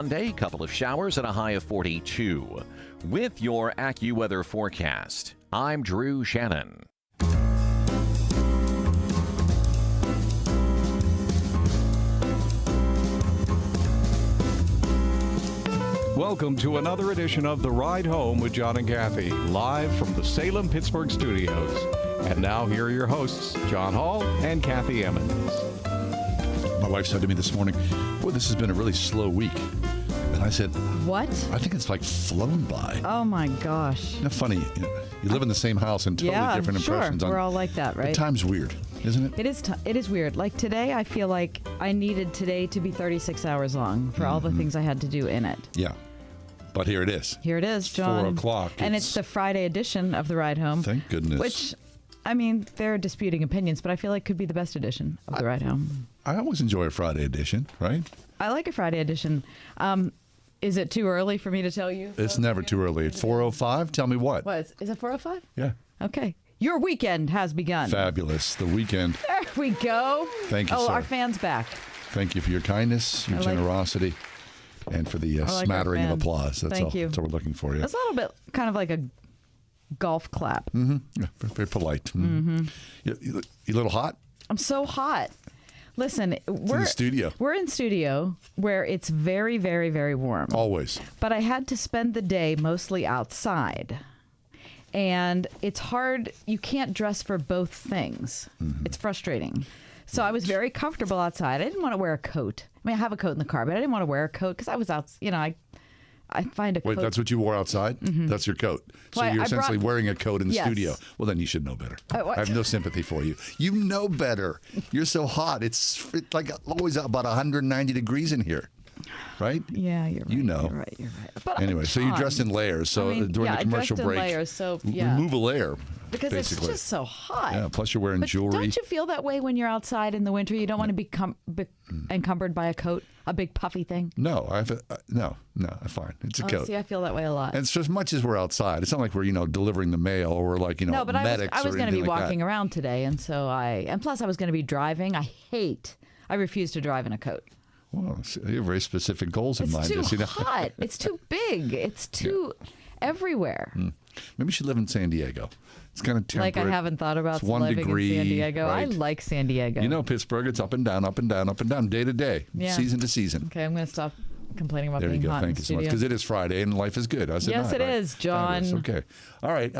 Monday, couple of showers and a high of 42. With your AccuWeather forecast, I'm Drew Shannon. Welcome to another edition of The Ride Home with John and Kathy, live from the Salem-Pittsburgh studios. And now here are your hosts, John Hall and Kathy Emmons. My wife said to me this morning, boy, this has been a really slow week. And I said, what? I think it's like flown by. Oh, my gosh. Isn't that funny? You live in the same house and totally different impressions. We're all like that, right? Time's weird, isn't it? It is weird. Like today, I feel like I needed today to be 36 hours long for all the things I had to do in it. Yeah. But here it is. Here it is, John. 4 o'clock. And it's the Friday edition of The Ride Home. Thank goodness. Which, I mean, there are disputing opinions, but I feel like could be the best edition of The Ride Home. I always enjoy a Friday edition, right? I like a Friday edition. Is it too early for me to tell you? It's never too early. At 4:05, tell me what. What, is it 4:05? Yeah. Okay. Your weekend has begun. Fabulous. The weekend. There we go. Thank you, Oh, sir. our fan's back. Thank you for your kindness, your generosity, and for the smattering of applause. That's Thank you. That's what we're looking for. Yeah. It's a little bit kind of like a golf clap. Mm-hmm. Yeah, very polite. Mm-hmm. You a little hot? I'm so hot. Listen, we're in the studio. We're in studio where it's very, very, very warm. Always. But I had to spend the day mostly outside. And it's hard. You can't dress for both things. Mm-hmm. It's frustrating. So I was very comfortable outside. I didn't want to wear a coat. I mean, I have a coat in the car, but I didn't want to wear a coat because I was out, I find a coat. Wait, that's what you wore outside? Mm-hmm. That's your coat. So Well, you're I essentially wearing a coat in the Yes. studio. Well, then you should know better. What? I have no sympathy for you. You know better. You're so hot. It's like always about 190 degrees in here. Right? Yeah, you're right. You know. You're right. You're right. But Anyway, so you dressed in layers. So during the commercial I dressed break, in layers, so, yeah. remove a layer. Because basically. it's just so hot. Yeah, plus you're wearing But jewelry. Don't you feel that way when you're outside in the winter? You don't want to be encumbered by a coat, a big puffy thing? No, no, I'm fine. It's a coat. See, I feel that way a lot. And it's as much as we're outside. It's not like we're, delivering the mail or we're like, no, but medics I was going to be like walking around today, and plus I was going to be driving. I refuse to drive in a coat. Well, you have very specific goals in mind. It's too hot. It's too big. It's too everywhere. Maybe you should live in San Diego. It's kind of temperate. Like I haven't thought about It's 1 living degree, in San Diego. right? I like San Diego. Pittsburgh, it's up and down, up and down, up and down, day to day, season to season. Okay, I'm going to stop complaining about There you being go. hot Thank in you the so much. studio. Because it is Friday and life is good. Yes, it is, John. Fabulous. Okay. All right.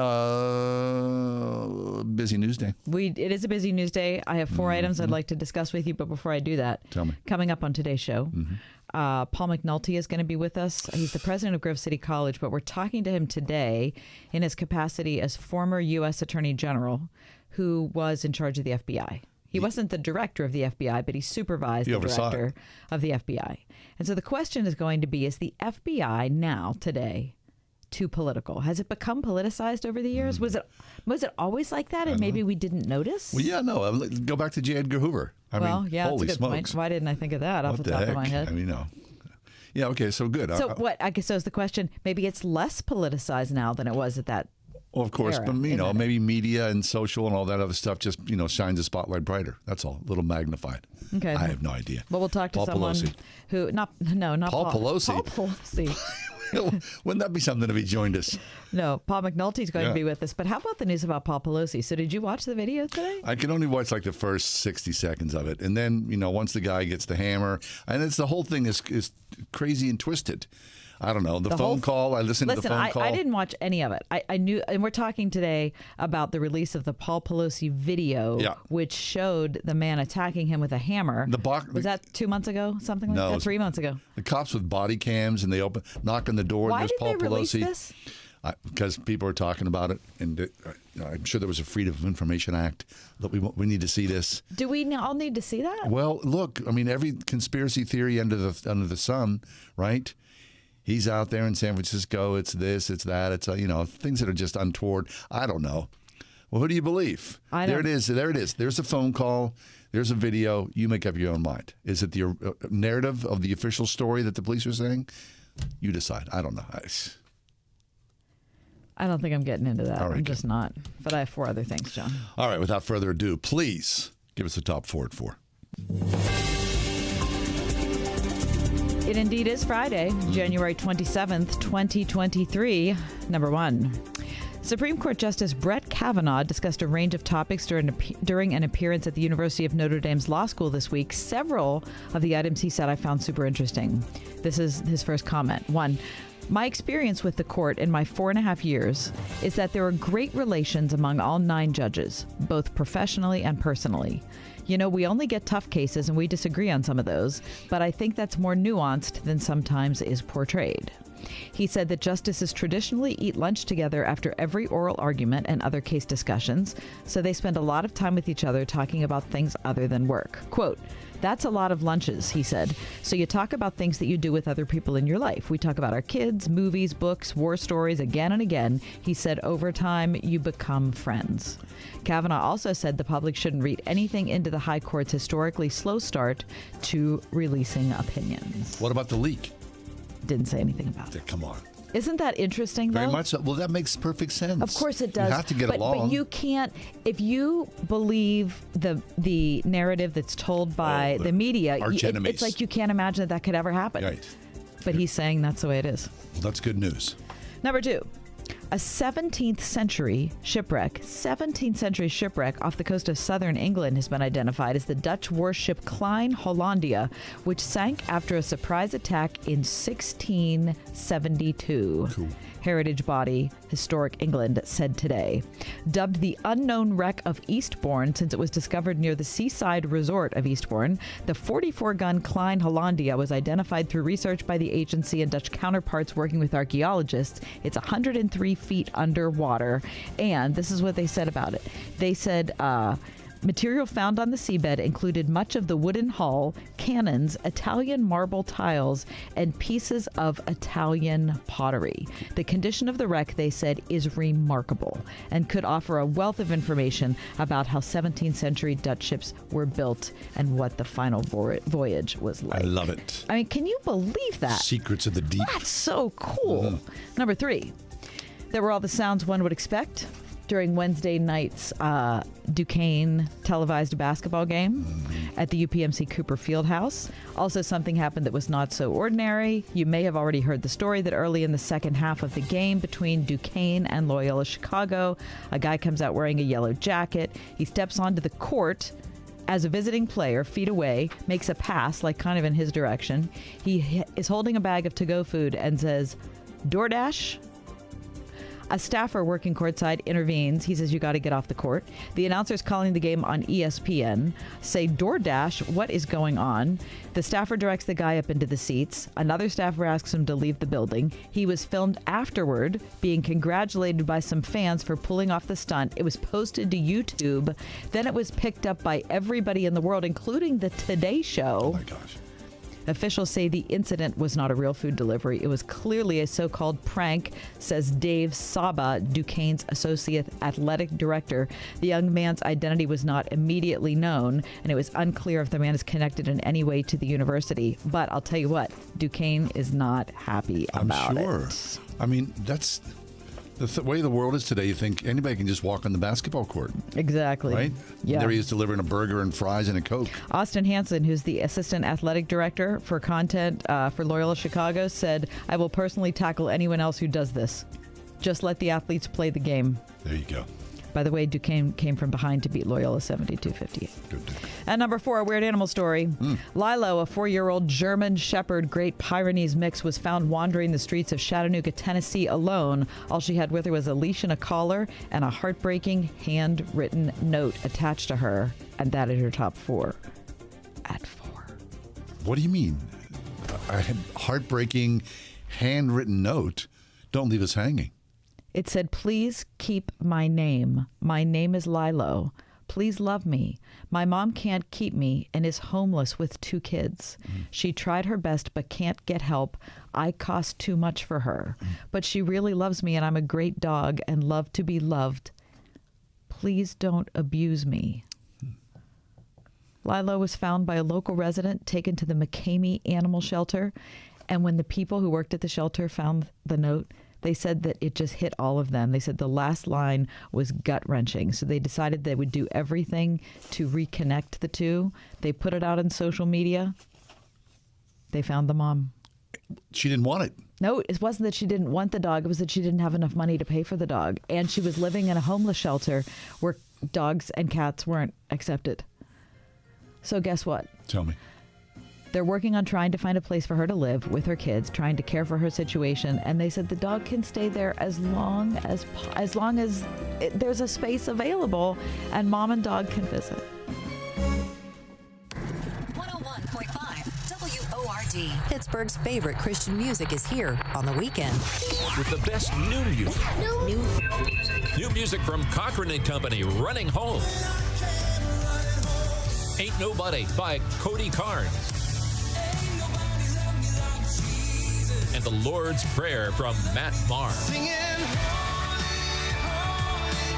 Busy news day. It is a busy news day. I have 4 items I'd like to discuss with you, but before I do that, Tell me. Coming up on today's show, Paul McNulty is going to be with us. He's the president of Grove City College, but we're talking to him today in his capacity as former U.S. Attorney General who was in charge of the FBI. He wasn't the director of the FBI, but he supervised the director of the FBI. And so the question is going to be, is the FBI now, today, too political? Has it become politicized over the years? Was it always like that, and maybe we didn't notice? Well, yeah, no. Go back to J. Edgar Hoover. Yeah, holy that's a good smokes. point. Why didn't I think of that off the top of my head? I mean, no. Yeah, okay, so good. So I guess is the question, maybe it's less politicized now than it was at that Well, of course, era, but isn't it? maybe media and social and all that other stuff just shines the spotlight brighter. That's all, a little magnified. Okay. I have no idea. But we'll talk to Paul someone Pelosi. who not Paul Pelosi. Paul Pelosi. Wouldn't that be something if he joined us? No, Paul McNulty's going to be with us. But how about the news about Paul Pelosi? So did you watch the video today? I can only watch like the first 60 seconds of it, and then once the guy gets the hammer, and the whole thing is crazy and twisted. I don't know. The phone call. I listened to the phone call. I didn't watch any of it. I knew, and we're talking today about the release of the Paul Pelosi video, which showed the man attacking him with a hammer. Was that 2 months ago? Something like that? 3 months ago. The cops with body cams, and they knock on the door. Why and did there's Paul they release Pelosi. this? Because people are talking about it, and I'm sure there was a Freedom of Information Act that we need to see this. Do we all need to see that? Well, look, I mean, every conspiracy theory under the sun, right? He's out there in San Francisco. It's this, it's that. It's things that are just untoward. I don't know. Well, who do you believe? There it is. There's a phone call. There's a video. You make up your own mind. Is it the narrative of the official story that the police are saying? You decide. I don't know. I don't think I'm getting into that. All right, I'm just not. But I have 4 other things, John. All right. Without further ado, please give us the top 4 at 4. It indeed is Friday, January 27th, 2023. Number one. Supreme Court Justice Brett Kavanaugh discussed a range of topics during an appearance at the University of Notre Dame's law school this week. Several of the items he said I found super interesting. This is his first comment. One, my experience with the court in my 4.5 years is that there are great relations among all 9 judges, both professionally and personally. You know, we only get tough cases and we disagree on some of those, but I think that's more nuanced than sometimes is portrayed. He said that justices traditionally eat lunch together after every oral argument and other case discussions, so they spend a lot of time with each other talking about things other than work. Quote, that's a lot of lunches, he said. So you talk about things that you do with other people in your life. We talk about our kids, movies, books, war stories again and again. He said over time, you become friends. Kavanaugh also said the public shouldn't read anything into the high court's historically slow start to releasing opinions. What about the leak? Didn't say anything about it. Come on. Isn't that interesting, though? Very much so. Well, that makes perfect sense. Of course it does. You have to get along. But you can't, if you believe the narrative that's told by the media, it's like you can't imagine that could ever happen. Right. But he's saying that's the way it is. Well, that's good news. Number 2. A 17th century shipwreck off the coast of southern England has been identified as the Dutch warship Klein Hollandia, which sank after a surprise attack in 1672. Cool. Heritage Body Historic England said today. Dubbed the unknown wreck of Eastbourne since it was discovered near the seaside resort of Eastbourne, the 44-gun Klein Hollandia was identified through research by the agency and Dutch counterparts working with archaeologists. It's 103 feet underwater, and this is what they said about it. They said, material found on the seabed included much of the wooden hull, cannons, Italian marble tiles, and pieces of Italian pottery. The condition of the wreck, they said, is remarkable and could offer a wealth of information about how 17th century Dutch ships were built and what the final voyage was like. I love it. I mean, can you believe that? Secrets of the deep. That's so cool. Number 3. There were all the sounds one would expect during Wednesday night's Duquesne televised basketball game at the UPMC Cooper Fieldhouse. Also, something happened that was not so ordinary. You may have already heard the story that early in the second half of the game between Duquesne and Loyola Chicago, a guy comes out wearing a yellow jacket. He steps onto the court as a visiting player, feet away, makes a pass, like kind of in his direction. He is holding a bag of to-go food and says, DoorDash? A staffer working courtside intervenes. He says, you got to get off the court. The announcers calling the game on ESPN say, DoorDash, what is going on? The staffer directs the guy up into the seats. Another staffer asks him to leave the building. He was filmed afterward, being congratulated by some fans for pulling off the stunt. It was posted to YouTube. Then it was picked up by everybody in the world, including the Today Show. Oh, my gosh. Officials say the incident was not a real food delivery. It was clearly a so-called prank, says Dave Saba, Duquesne's associate athletic director. The young man's identity was not immediately known, and it was unclear if the man is connected in any way to the university. But I'll tell you what, Duquesne is not happy about it. I'm sure. I mean, that's the way the world is today. You think anybody can just walk on the basketball court. Exactly. Right? Yeah. There he is delivering a burger and fries and a Coke. Austin Hansen, who's the assistant athletic director for content for Loyola Chicago, said, I will personally tackle anyone else who does this. Just let the athletes play the game. There you go. By the way, Duquesne came from behind to beat Loyola 72-58. Good. And number 4, a weird animal story. Lilo, a 4-year-old German Shepherd Great Pyrenees mix, was found wandering the streets of Chattanooga, Tennessee alone. All she had with her was a leash and a collar and a heartbreaking handwritten note attached to her. And that is your top 4 at 4. What do you mean? A heartbreaking handwritten note? Don't leave us hanging. It said, please keep my name. My name is Lilo. Please love me. My mom can't keep me and is homeless with 2 kids. She tried her best but can't get help. I cost too much for her. But she really loves me and I'm a great dog and love to be loved. Please don't abuse me. Lilo was found by a local resident, taken to the McCamey Animal Shelter. And when the people who worked at the shelter found the note, they said that it just hit all of them. They said the last line was gut-wrenching. So they decided they would do everything to reconnect the two. They put it out on social media. They found the mom. She didn't want it. No, it wasn't that she didn't want the dog. It was that she didn't have enough money to pay for the dog. And she was living in a homeless shelter where dogs and cats weren't accepted. So guess what? Tell me. They're working on trying to find a place for her to live with her kids, trying to care for her situation. And they said the dog can stay there as long as there's a space available and mom and dog can visit. 101.5 WORD. Pittsburgh's favorite Christian music is here on the weekend. With the best new music. New music from Cochran and Company, Running Home. Ain't Nobody by Cody Carnes. And The Lord's Prayer from Matt Marr.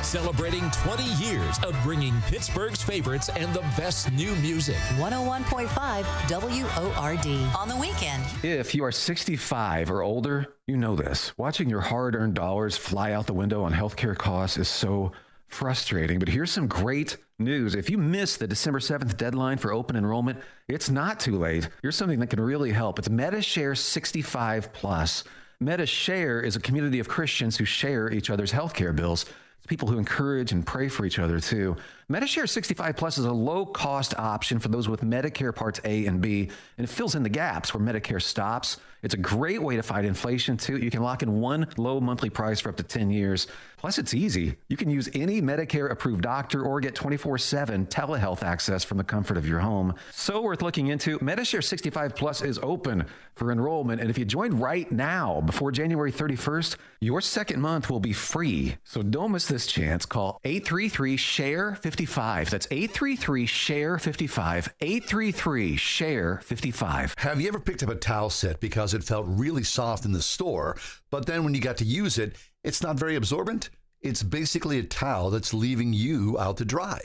Celebrating 20 years of bringing Pittsburgh's favorites and the best new music. 101.5 WORD on the weekend. If you are 65 or older, you know this. Watching your hard-earned dollars fly out the window on healthcare costs is so frustrating. But here's some great news. If you missed the December 7th deadline for open enrollment, it's not too late. Here's something that can really help. It's MediShare 65 Plus. MediShare is a community of Christians who share each other's healthcare bills. It's people who encourage and pray for each other, too. MediShare 65 Plus is a low-cost option for those with Medicare Parts A and B, and it fills in the gaps where Medicare stops. It's a great way to fight inflation, too. You can lock in one low monthly price for up to 10 years. Plus, it's easy. You can use any Medicare-approved doctor or get 24/7 telehealth access from the comfort of your home. So worth looking into. MediShare 65 Plus is open for enrollment, and if you join right now, before January 31st, your second month will be free. So don't miss this chance. Call 833-SHARE-55. That's 833-SHARE-55. 833-SHARE-55. Have you ever picked up a towel set because it felt really soft in the store, but then when you got to use it, it's not very absorbent? It's basically a towel that's leaving you out to dry.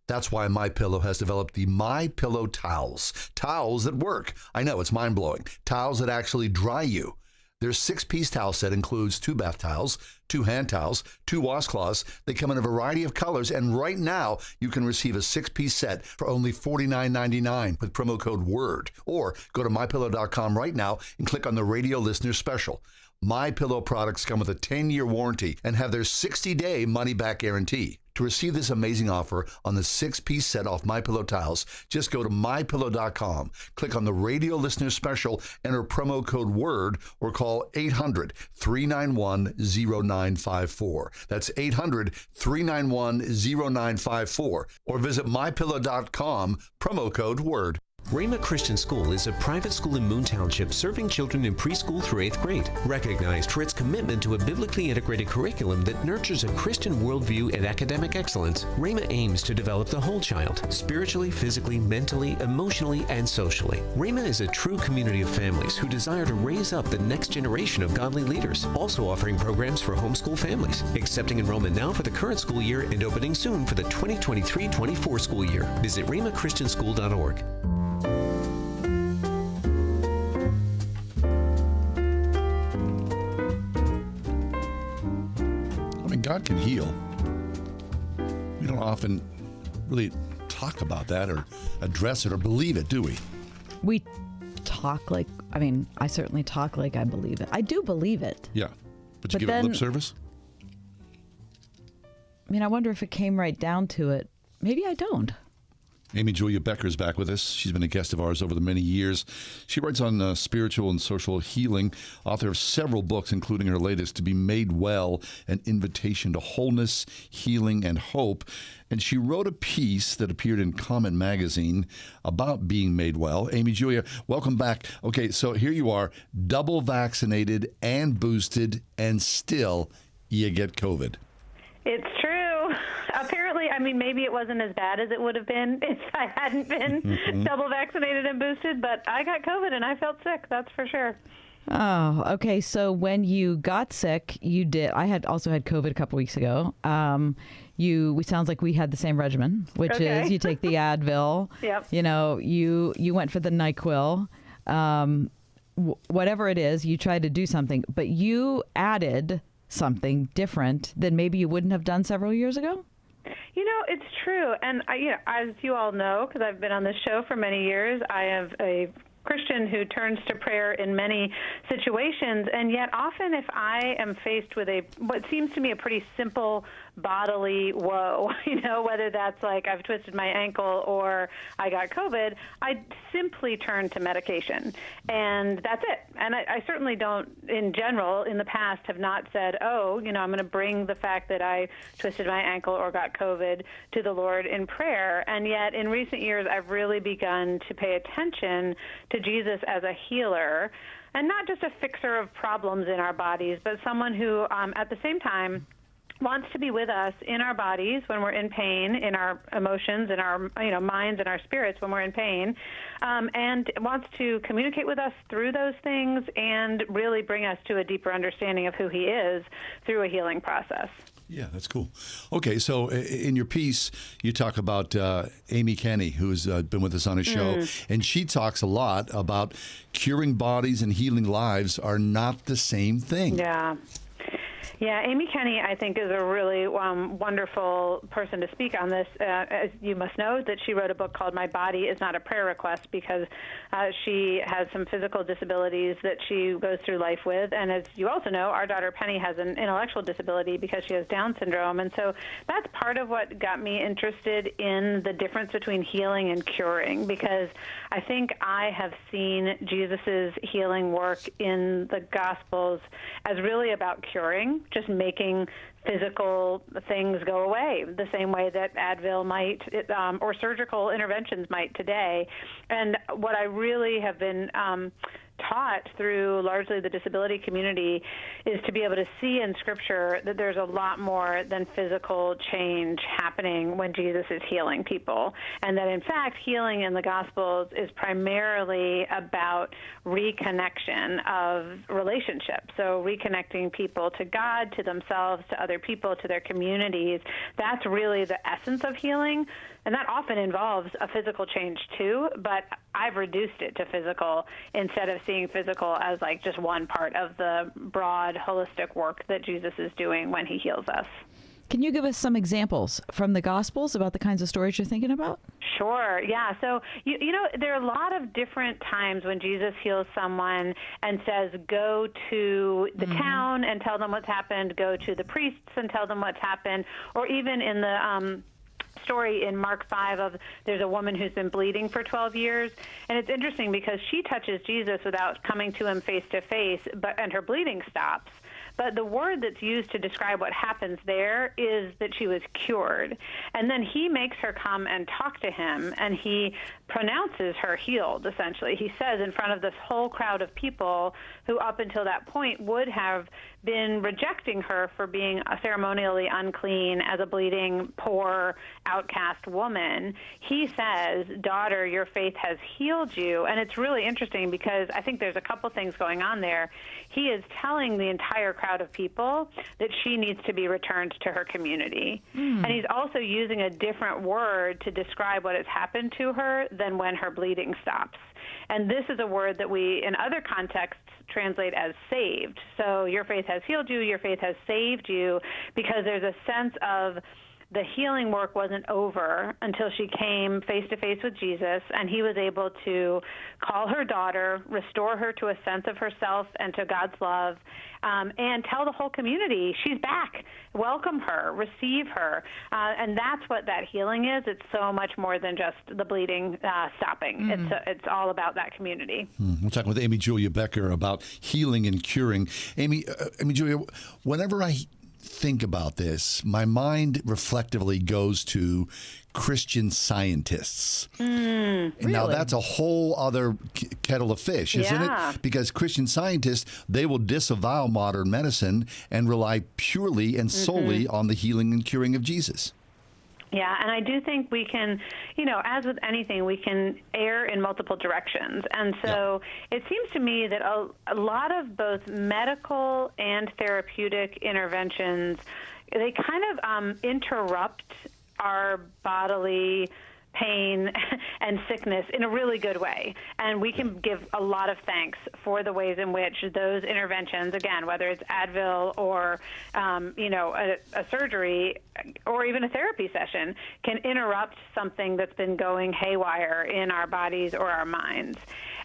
That's why MyPillow has developed the MyPillow towels. Towels that work. I know, it's mind-blowing. Towels that actually dry you. Their 6-piece towel set includes 2 bath towels, 2 hand towels, 2 washcloths. They come in a variety of colors, and right now you can receive a 6-piece set for only $49.99 with promo code WORD. Or go to MyPillow.com right now and click on the radio listener special. MyPillow products come with a 10-year warranty and have their 60-day money-back guarantee. To receive this amazing offer on the 6-piece set off MyPillow towels, just go to MyPillow.com, click on the radio listener special, enter promo code WORD, or call 800-391-0954. That's 800-391-0954. Or visit MyPillow.com, promo code WORD. Rhema Christian School is a private school in Moon Township serving children in preschool through 8th grade. Recognized for its commitment to a biblically integrated curriculum that nurtures a Christian worldview and academic excellence, Rhema aims to develop the whole child, spiritually, physically, mentally, emotionally, and socially. Rhema is a true community of families who desire to raise up the next generation of godly leaders, also offering programs for homeschool families. Accepting enrollment now for the current school year and opening soon for the 2023-24 school year. Visit rhemachristianschool.org. God can heal. We don't often really talk about that or address it or believe it, do we? We talk like, I certainly talk like I believe it. I do believe it. Yeah. But you give it lip service? I wonder if it came right down to it. Maybe I don't. Amy Julia Becker is back with us. She's been a guest of ours over the many years. She writes on spiritual and social healing, author of several books, including her latest, To Be Made Well, An Invitation to Wholeness, Healing, and Hope. And she wrote a piece that appeared in Comment magazine about being made well. Amy Julia, welcome back. Okay, so here you are, double vaccinated and boosted, and still you get COVID. It's true. Apparently, maybe it wasn't as bad as it would have been if I hadn't been double vaccinated and boosted, but I got COVID and I felt sick, that's for sure. Oh, okay. So when you got sick, you did. I had also had COVID a couple weeks ago. We sounds like we had the same regimen, which is you take the Advil. Yep. You went for the NyQuil. Whatever it is, you tried to do something, but you added something different than maybe you wouldn't have done several years ago? It's true. And, as you all know, because I've been on this show for many years, I have a Christian who turns to prayer in many situations, and yet often if I am faced with what seems to me a pretty simple bodily woe, whether that's like I've twisted my ankle or I got COVID, I simply turn to medication, and that's it. And I certainly don't, in general, in the past, have not said, I'm going to bring the fact that I twisted my ankle or got COVID to the Lord in prayer. And yet in recent years, I've really begun to pay attention to Jesus as a healer, and not just a fixer of problems in our bodies, but someone who, at the same time, wants to be with us in our bodies when we're in pain, in our emotions, in our minds and our spirits when we're in pain, and wants to communicate with us through those things and really bring us to a deeper understanding of who he is through a healing process. Yeah, that's cool. Okay, so in your piece, you talk about Amy Kenny, who's been with us on a show, and she talks a lot about curing bodies and healing lives are not the same thing. Yeah, Amy Kenny, I think, is a really wonderful person to speak on this. As you must know, that she wrote a book called My Body Is Not a Prayer Request, because she has some physical disabilities that she goes through life with. And as you also know, our daughter Penny has an intellectual disability because she has Down syndrome. And so that's part of what got me interested in the difference between healing and curing, because I think I have seen Jesus's healing work in the Gospels as really about curing, just making physical things go away the same way that Advil might, or surgical interventions might today. And what I really have been taught through largely the disability community is to be able to see in Scripture that there's a lot more than physical change happening when Jesus is healing people, and that in fact healing in the Gospels is primarily about reconnection of relationships. So reconnecting people to God, to themselves, to other people, to their communities. That's really the essence of healing. And that often involves a physical change too, but I've reduced it to physical instead of seeing physical as like just one part of the broad, holistic work that Jesus is doing when he heals us. Can you give us some examples from the Gospels about the kinds of stories you're thinking about? Sure, yeah. So, you know, there are a lot of different times when Jesus heals someone and says, go to the town and tell them what's happened, go to the priests and tell them what's happened, or even in the story in Mark 5 of there's a woman who's been bleeding for 12 years. And it's interesting because she touches Jesus without coming to him face to face, and her bleeding stops. But the word that's used to describe what happens there is that she was cured. And then he makes her come and talk to him, and he pronounces her healed, essentially. He says in front of this whole crowd of people who up until that point would have been rejecting her for being ceremonially unclean as a bleeding, poor, outcast woman, he says, daughter, your faith has healed you. And it's really interesting because I think there's a couple things going on there. He is telling the entire crowd of people that she needs to be returned to her community. And he's also using a different word to describe what has happened to her than when her bleeding stops. And this is a word that we, in other contexts, translate as saved. So your faith has healed you, your faith has saved you, because there's a sense of the healing work wasn't over until she came face-to-face with Jesus, and he was able to call her daughter, restore her to a sense of herself and to God's love, and tell the whole community, she's back, welcome her, receive her. And that's what that healing is. It's so much more than just the bleeding stopping. It's all about that community. We're talking with Amy Julia Becker about healing and curing. Amy Julia, whenever I think about this, my mind reflectively goes to Christian scientists. And now that's a whole other kettle of fish, isn't it? Because Christian scientists, they will disavow modern medicine and rely purely and solely on the healing and curing of Jesus. Yeah, and I do think we can, you know, as with anything, we can err in multiple directions. And so it seems to me that a lot of both medical and therapeutic interventions, they kind of interrupt our bodily pain and sickness in a really good way. And we can give a lot of thanks for the ways in which those interventions, again, whether it's Advil or, you know, a surgery or even a therapy session, can interrupt something that's been going haywire in our bodies or our minds.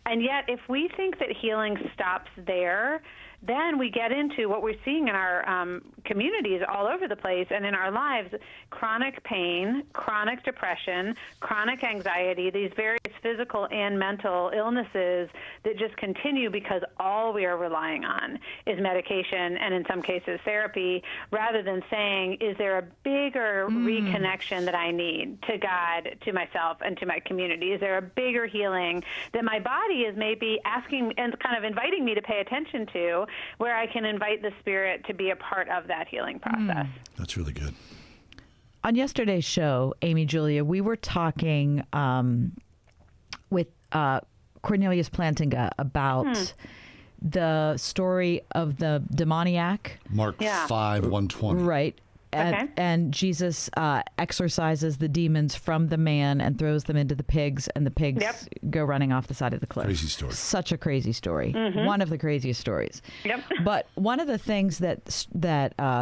And yet, if we think that healing stops there, then we get into what we're seeing in our communities all over the place and in our lives: chronic pain, chronic depression, chronic anxiety, these various physical and mental illnesses that just continue because all we are relying on is medication and in some cases therapy, rather than saying, is there a bigger reconnection that I need to God, to myself, and to my community? Is there a bigger healing that my body is maybe asking and kind of inviting me to pay attention to, where I can invite the Spirit to be a part of that healing process? That's really good. On yesterday's show, Amy Julia, we were talking with Cornelius Plantinga about the story of the demoniac. Mark 5:120. Right. And Jesus exorcises the demons from the man and throws them into the pigs, and the pigs go running off the side of the cliff. Crazy story. Such a crazy story. One of the craziest stories. Yep. But one of the things that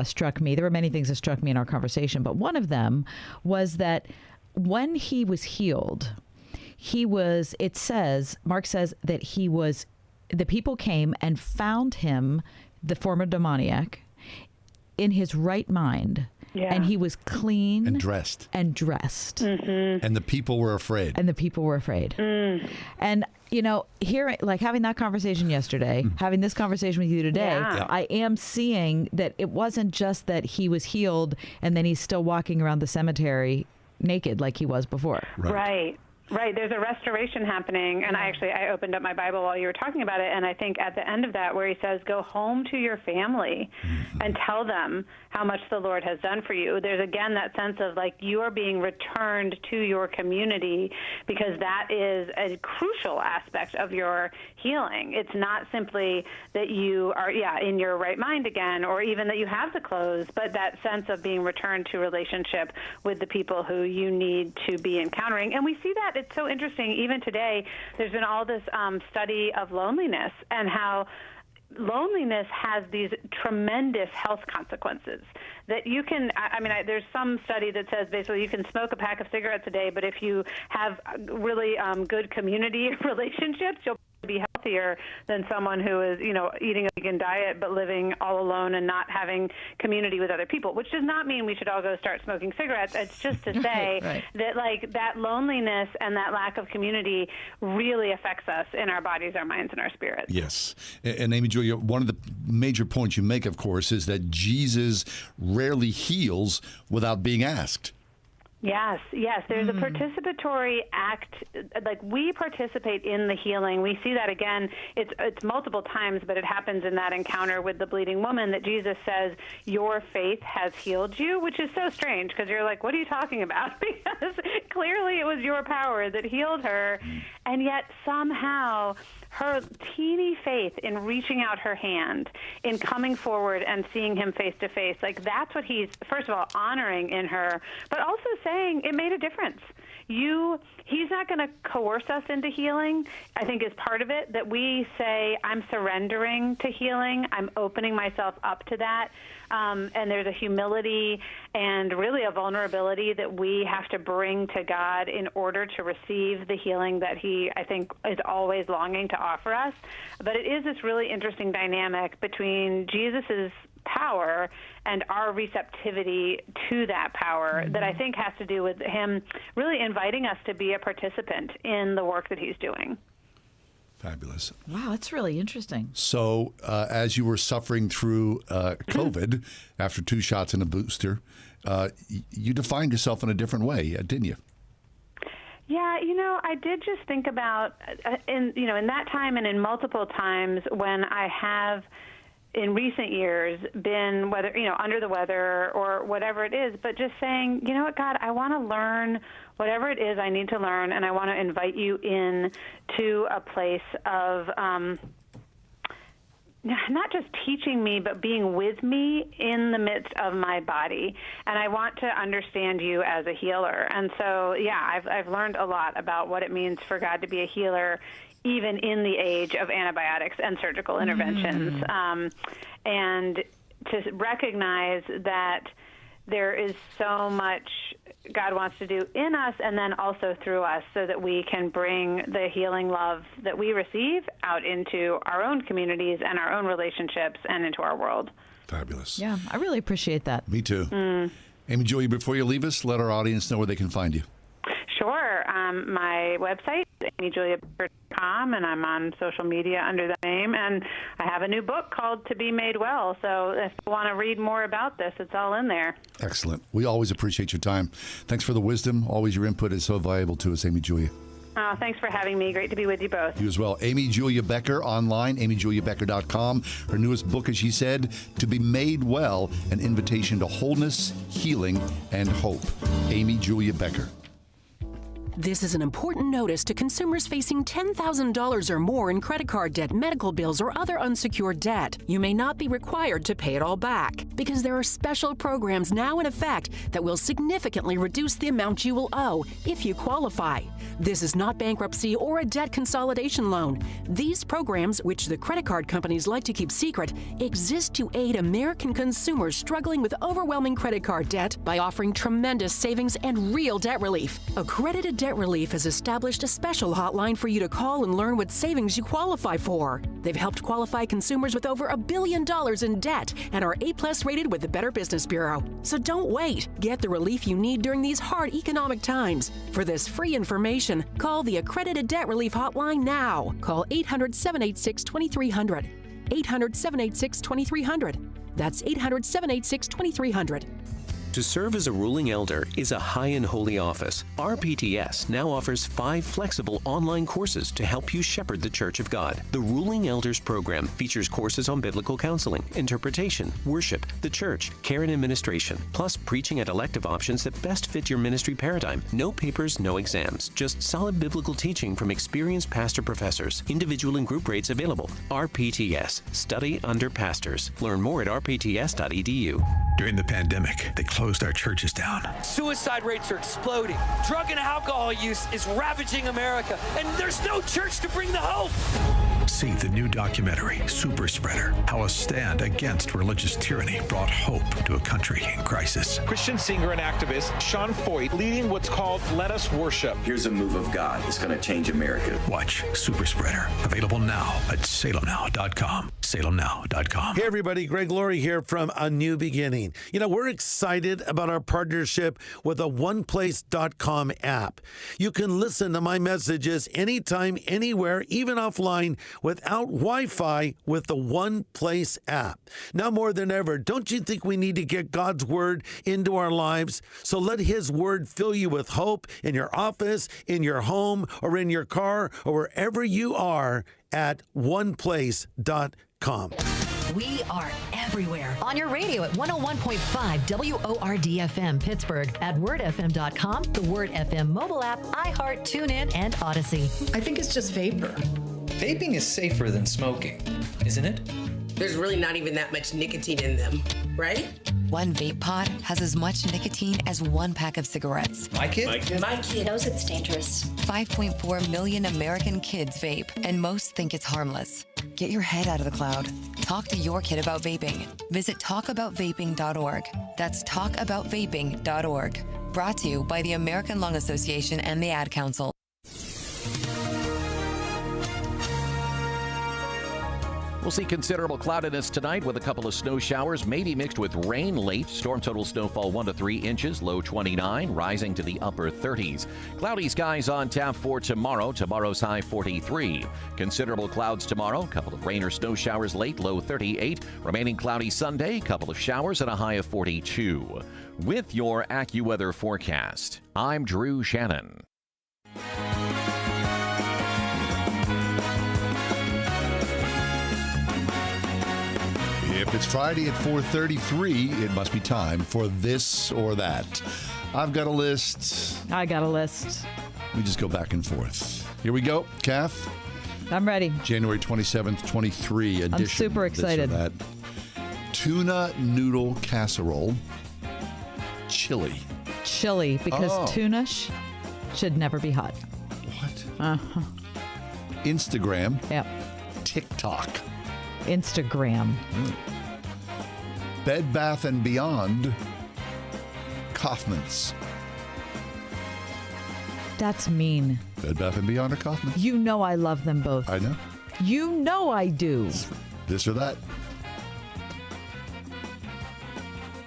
struck me, there were many things that struck me in our conversation, but one of them was that when he was healed, Mark says that the people came and found him, the former demoniac, in his right mind, and he was clean and dressed. And the people were afraid. And having that conversation yesterday, having this conversation with you today, I am seeing that it wasn't just that he was healed and then he's still walking around the cemetery naked like he was before. Right. There's a restoration happening. And I opened up my Bible while you were talking about it. And I think at the end of that, where he says, go home to your family and tell them how much the Lord has done for you. There's, again, that sense of like you are being returned to your community, because that is a crucial aspect of your healing. It's not simply that you are, in your right mind again, or even that you have the clothes, but that sense of being returned to relationship with the people who you need to be encountering. And we see that. It's so interesting. Even today, there's been all this study of loneliness and how loneliness has these tremendous health consequences that you can, there's some study that says basically you can smoke a pack of cigarettes a day, but if you have really good community relationships, you'll be healthier than someone who is, eating a vegan diet but living all alone and not having community with other people, which does not mean we should all go start smoking cigarettes. It's just to say that that loneliness and that lack of community really affects us in our bodies, our minds, and our spirits. Yes. And Amy Julia, one of the major points you make, of course, is that Jesus rarely heals without being asked. Yes. There's a participatory act. Like, we participate in the healing. We see that again. It's multiple times, but it happens in that encounter with the bleeding woman that Jesus says, your faith has healed you, which is so strange because you're like, what are you talking about? Because clearly it was your power that healed her. And yet somehow her teeny faith in reaching out her hand, in coming forward and seeing him face to face, like that's what he's, first of all, honoring in her, but also saying it made a difference. He's not going to coerce us into healing, I think is part of it, that we say, I'm surrendering to healing, I'm opening myself up to that, and there's a humility and really a vulnerability that we have to bring to God in order to receive the healing that he, I think, is always longing to offer us. But it is this really interesting dynamic between Jesus's power and our receptivity to that power that I think has to do with him really inviting us to be a participant in the work that he's doing. Fabulous. Wow, that's really interesting. So as you were suffering through COVID after 2 shots and a booster, you defined yourself in a different way, didn't you? Yeah, I did just think about in that time and in multiple times when I have in recent years been under the weather or whatever it is, but just saying, you know what, God, I want to learn whatever it is I need to learn, and I want to invite you in to a place of not just teaching me, but being with me in the midst of my body. And I want to understand you as a healer. And so, I've learned a lot about what it means for God to be a healer, even in the age of antibiotics and surgical interventions, and to recognize that there is so much God wants to do in us and then also through us so that we can bring the healing love that we receive out into our own communities and our own relationships and into our world. Fabulous. Yeah, I really appreciate that. Me too. Amy Julia, before you leave us, let our audience know where they can find you. Sure. My website is amyjuliabecker.com, and I'm on social media under that name. And I have a new book called To Be Made Well. So if you want to read more about this, it's all in there. Excellent. We always appreciate your time. Thanks for the wisdom. Always your input is so valuable to us, Amy Julia. Oh, thanks for having me. Great to be with you both. You as well. Amy Julia Becker online, amyjuliabecker.com. Her newest book, as she said, To Be Made Well, an invitation to wholeness, healing, and hope. Amy Julia Becker. This is an important notice to consumers facing $10,000 or more in credit card debt, medical bills, or other unsecured debt. You may not be required to pay it all back because there are special programs now in effect that will significantly reduce the amount you will owe if you qualify. This is not bankruptcy or a debt consolidation loan. These programs, which the credit card companies like to keep secret, exist to aid American consumers struggling with overwhelming credit card debt by offering tremendous savings and real debt relief. Accredited Debt Relief has established a special hotline for you to call and learn what savings you qualify for. They've helped qualify consumers with over $1 billion in debt and are A+ rated with the Better Business Bureau. So don't wait. Get the relief you need during these hard economic times. For this free information, call the Accredited Debt Relief Hotline now. Call 800-786-2300. 800-786-2300. That's 800-786-2300. To serve as a ruling elder is a high and holy office. RPTS now offers 5 flexible online courses to help you shepherd the Church of God. The Ruling Elders program features courses on biblical counseling, interpretation, worship, the church, care and administration, plus preaching and elective options that best fit your ministry paradigm. No papers, no exams, just solid biblical teaching from experienced pastor professors. Individual and group rates available. RPTS, study under pastors. Learn more at rpts.edu. During the pandemic, they closed our churches down. Suicide rates are exploding. Drug and alcohol use is ravaging America, and there's no church to bring the hope. See the new documentary, Super Spreader, how a stand against religious tyranny brought hope to a country in crisis. Christian singer and activist Sean Foyt leading what's called Let Us Worship. Here's a move of God that's going to change America. Watch Super Spreader, available now at salemnow.com. salemnow.com. Hey everybody, Greg Laurie here from A New Beginning. You know, we're excited about our partnership with the oneplace.com app. You can listen to my messages anytime, anywhere, even offline, without Wi-Fi with the One Place app. Now more than ever, don't you think we need to get God's word into our lives? So let his word fill you with hope in your office, in your home, or in your car, or wherever you are at oneplace.com. We are everywhere. On your radio at 101.5 WORD-FM Pittsburgh, at wordfm.com, the Word FM mobile app, iHeart, TuneIn, and Odyssey. I think it's just vapor. Vaping is safer than smoking, isn't it? There's really not even that much nicotine in them, right? One vape pod has as much nicotine as one pack of cigarettes. My kid knows it's dangerous. 5.4 million American kids vape, and most think it's harmless. Get your head out of the cloud. Talk to your kid about vaping. Visit talkaboutvaping.org. That's talkaboutvaping.org. Brought to you by the American Lung Association and the Ad Council. We'll see considerable cloudiness tonight with a couple of snow showers, maybe mixed with rain late. Storm total snowfall 1 to 3 inches, low 29, rising to the upper 30s. Cloudy skies on tap for tomorrow. Tomorrow's high 43. Considerable clouds tomorrow, couple of rain or snow showers late, low 38. Remaining cloudy Sunday, couple of showers and a high of 42. With your AccuWeather forecast, I'm Drew Shannon. If it's Friday at 4:33, it must be time for this or that. I've got a list. I got a list. We just go back and forth. Here we go. Kath? I'm ready. January 27th, 23 edition. I'm super excited. This or that. Tuna noodle casserole. Chili. Chili, because tuna should never be hot. What? Uh-huh. Instagram. Yep. TikTok. Instagram. Bed Bath & Beyond Kaufmann's? That's mean. Bed Bath & Beyond or Kaufmann's? You know I love them both. I know. You know I do. This or that?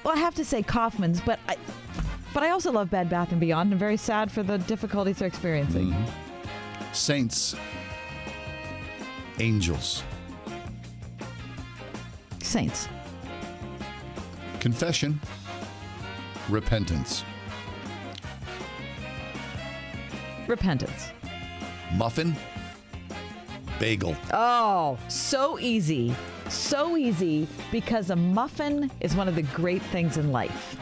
Well, I have to say Kaufmann's, but I also love Bed Bath & Beyond. I'm very sad for the difficulties they're experiencing. Saints. Angels. Saints. Confession. Repentance. Repentance. Muffin. Bagel. Oh, so easy. So easy because a muffin is one of the great things in life.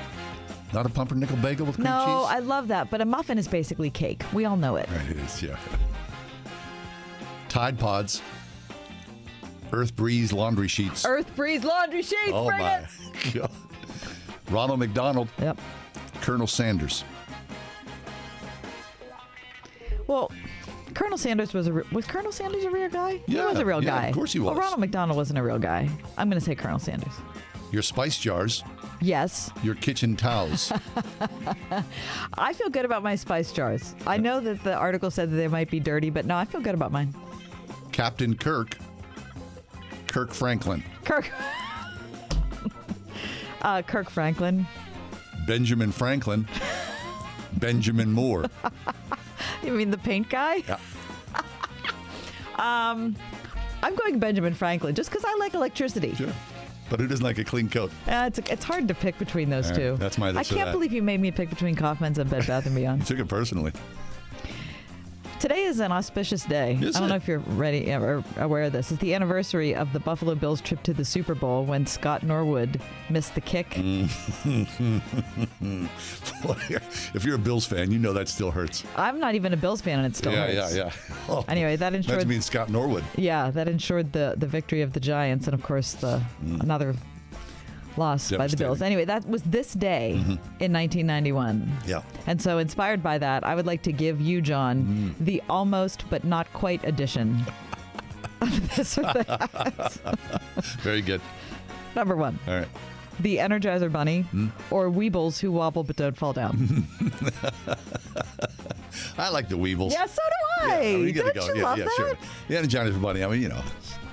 Not a pumpernickel bagel with cream cheese? No, I love that, but a muffin is basically cake. We all know it. Right, it is, yeah. Tide Pods. Earth Breeze laundry sheets. Earth Breeze laundry sheets. Oh bring my it. God. Ronald McDonald. Yep. Colonel Sanders. Well, Colonel Sanders was Colonel Sanders a real guy? Yeah, he was a real guy. Of course he was. Well, Ronald McDonald wasn't a real guy. I'm going to say Colonel Sanders. Your spice jars. Yes. Your kitchen towels. I feel good about my spice jars. I know that the article said that they might be dirty, but no, I feel good about mine. Captain Kirk. Kirk Franklin. Kirk Franklin. Benjamin Franklin. Benjamin Moore. You mean the paint guy? Yeah. I'm going Benjamin Franklin just because I like electricity. Sure. But who doesn't like a clean coat? It's hard to pick between those two. That's my I can't believe you made me pick between Kaufmann's and Bed Bath & Beyond. You took it personally. Today is an auspicious day. I don't know if you're ready or aware of this. It's the anniversary of the Buffalo Bills trip to the Super Bowl when Scott Norwood missed the kick. If you're a Bills fan, you know that still hurts. I'm not even a Bills fan, and it still hurts. Yeah. Oh, anyway, that ensured. That means Scott Norwood. Yeah, that ensured the victory of the Giants, and of course another loss by the Bills. Anyway, that was this day in 1991. Yeah. And so inspired by that, I would like to give you, John, the almost but not quite edition of this or that. Very good. Number one. All right. The Energizer Bunny or Weebles who wobble but don't fall down. I like the Weebles. Yeah, so do I. Yeah, Don't you love that? Sure. The Energizer Bunny, I mean, you know.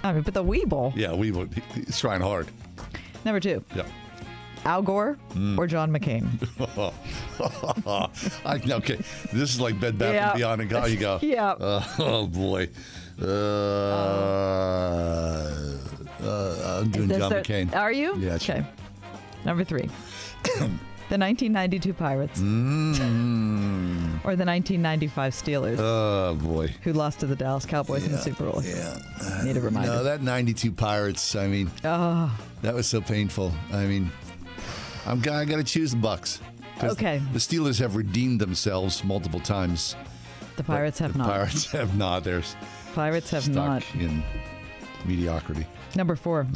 I mean, but the Weeble. Yeah, Weeble, he's trying hard. Number two. Yeah. Al Gore or John McCain? Okay, this is like Bed Bath & Beyond, and you go. Yeah. Oh boy. I'm doing John McCain. Are you? Yeah. Sure. Okay. Number three. The 1992 Pirates. Or the 1995 Steelers. Oh, boy. Who lost to the Dallas Cowboys in the Super Bowl. Yeah. Need a reminder. No, that 92 Pirates, I mean, that was so painful. I mean, I got to choose the Bucks. Okay. The Steelers have redeemed themselves multiple times. The Pirates have not. The Pirates have not. They're Pirates have stuck not. in mediocrity. Number four.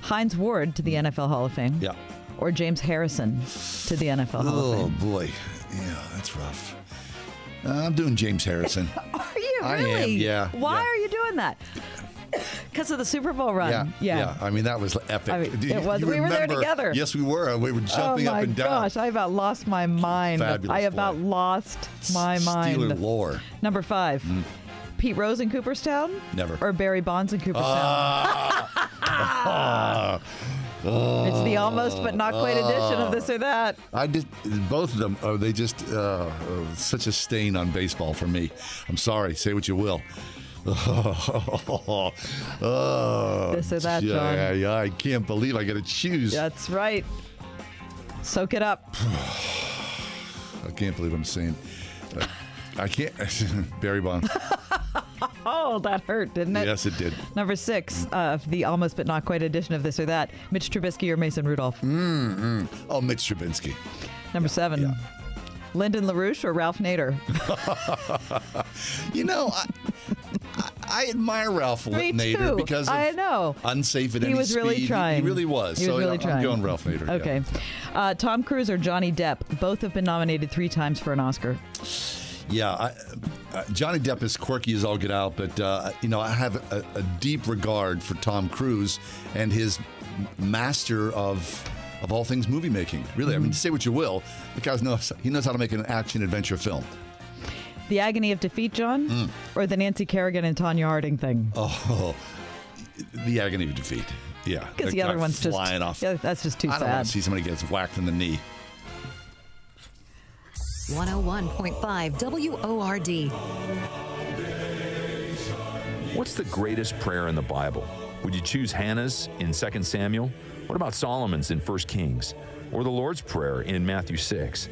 Hines Ward to the NFL Hall of Fame. Yeah. Or James Harrison to the NFL Hall of Fame. Oh, boy. Yeah, that's rough. I'm doing James Harrison. Are you really? I am, yeah. Why are you doing that? Because of the Super Bowl run. Yeah. I mean, that was epic. I mean, it was. We were there together. Yes, we were. We were jumping up and down. Oh, my gosh. I about lost my mind. Fabulous I about play. lost my mind. Steeler lore. Number five. Pete Rose in Cooperstown? Never. Or Barry Bonds in Cooperstown? It's the almost but not quite edition of this or that. Both of them, they just such a stain on baseball for me. I'm sorry. Say what you will. This or that, John. Yeah, I can't believe I got to choose. That's right. Soak it up. I can't believe I'm saying. I can't. Barry Bonds. Oh, that hurt, didn't it? Yes, it did. Number six, the almost but not quite edition of this or that. Mitch Trubisky or Mason Rudolph? Oh, Mitch Trubisky. Number seven, Lyndon LaRouche or Ralph Nader? You know, I admire Ralph Nader because of unsafe at any speed. He was really trying. He really was. He was really trying. I'm going Ralph Nader. Okay. Yeah. Tom Cruise or Johnny Depp? Both have been nominated 3 times for an Oscar. Yeah, Johnny Depp is quirky as all get out, but I have a deep regard for Tom Cruise and his master of of all things movie making. Really, I mean, say what you will, the guy knows how to make an action adventure film. The agony of defeat, John, or the Nancy Kerrigan and Tanya Harding thing? Oh, the agony of defeat. Yeah, because the other one's flying just off. Yeah, that's just too sad. I don't want to see somebody gets whacked in the knee. 101.5 WORD. What's the greatest prayer in the Bible? Would you choose Hannah's in 2 Samuel? What about Solomon's in 1 Kings? Or the Lord's Prayer in Matthew 6?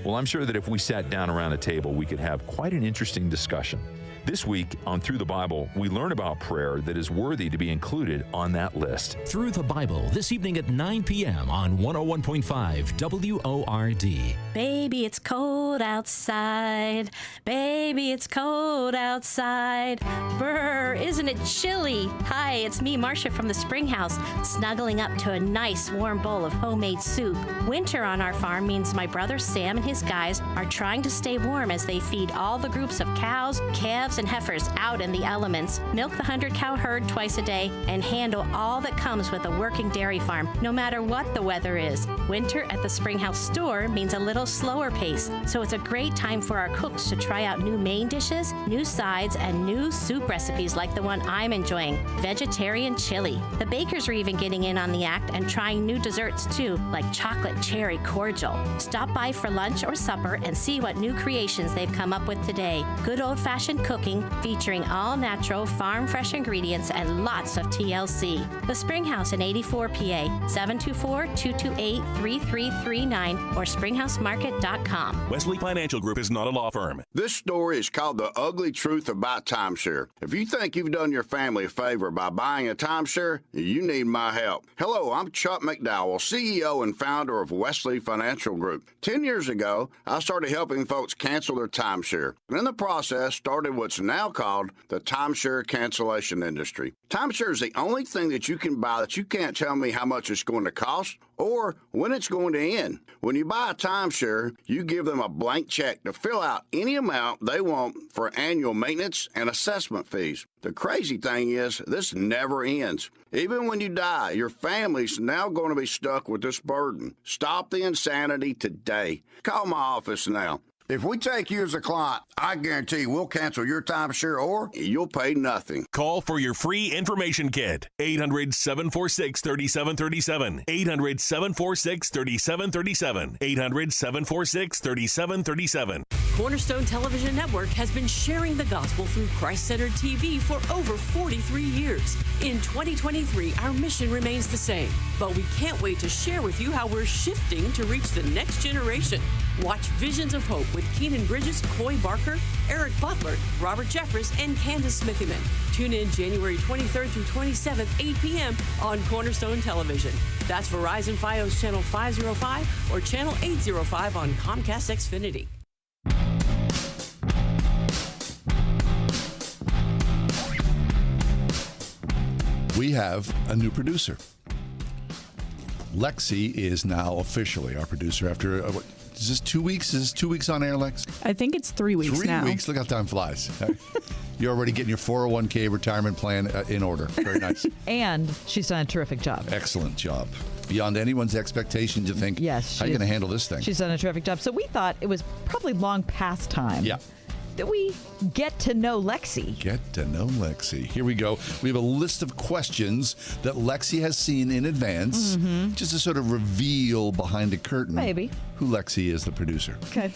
Well, I'm sure that if we sat down around a table, we could have quite an interesting discussion. This week on Through the Bible, we learn about prayer that is worthy to be included on that list. Through the Bible, this evening at 9 p.m. on 101.5 WORD. Baby, it's cold outside. Baby, it's cold outside. Brr, isn't it chilly? Hi, it's me, Marcia from the Spring House, snuggling up to a nice warm bowl of homemade soup. Winter on our farm means my brother Sam and his guys are trying to stay warm as they feed all the groups of cows, calves, and heifers out in the elements, milk the 100-cow herd twice a day, and handle all that comes with a working dairy farm, no matter what the weather is. Winter at the Springhouse store means a little slower pace, so it's a great time for our cooks to try out new main dishes, new sides, and new soup recipes like the one I'm enjoying, vegetarian chili. The bakers are even getting in on the act and trying new desserts too, like chocolate cherry cordial. Stop by for lunch or supper and see what new creations they've come up with today. Good old-fashioned cooking featuring all-natural, farm-fresh ingredients and lots of TLC. The Springhouse in 84 PA, 724-228-3339 or springhousemarket.com. Wesley Financial Group is not a law firm. This story is called The Ugly Truth About Timeshare. If you think you've done your family a favor by buying a timeshare, you need my help. Hello, I'm Chuck McDowell, CEO and founder of Wesley Financial Group. 10 years ago, I started helping folks cancel their timeshare. And in the process, started what's now called the timeshare cancellation industry. Timeshare is the only thing that you can buy that you can't tell me how much it's going to cost or when it's going to end. When you buy a timeshare, you give them a blank check to fill out any amount they want for annual maintenance and assessment fees. The crazy thing is, this never ends. Even when you die, your family's now going to be stuck with this burden. Stop the insanity today. Call my office now. If we take you as a client, I guarantee we'll cancel your timeshare or you'll pay nothing. Call for your free information kit. 800-746-3737. 800-746-3737. 800-746-3737. Cornerstone Television Network has been sharing the gospel through Christ-centered TV for over 43 years. In 2023, our mission remains the same, but we can't wait to share with you how we're shifting to reach the next generation. Watch Visions of Hope with Keenan Bridges, Coy Barker, Eric Butler, Robert Jeffress, and Candace Smithyman. Tune in January 23rd through 27th, 8 p.m. on Cornerstone Television. That's Verizon Fios Channel 505 or Channel 805 on Comcast Xfinity. We have a new producer. Lexi is now officially our producer after, is this 2 weeks? Is this 2 weeks on air, Lex? I think it's 3 weeks now. 3 weeks. Look how time flies. You're already getting your 401k retirement plan in order. Very nice. And she's done a terrific job. Excellent job. Beyond anyone's expectations, you think, yes, how are you going to handle this thing? She's done a terrific job. So we thought it was probably long past time. Yeah. That we get to know Lexi. Get to know Lexi. Here we go. We have a list of questions that Lexi has seen in advance, just to sort of reveal behind the curtain who Lexi is, the producer. Okay.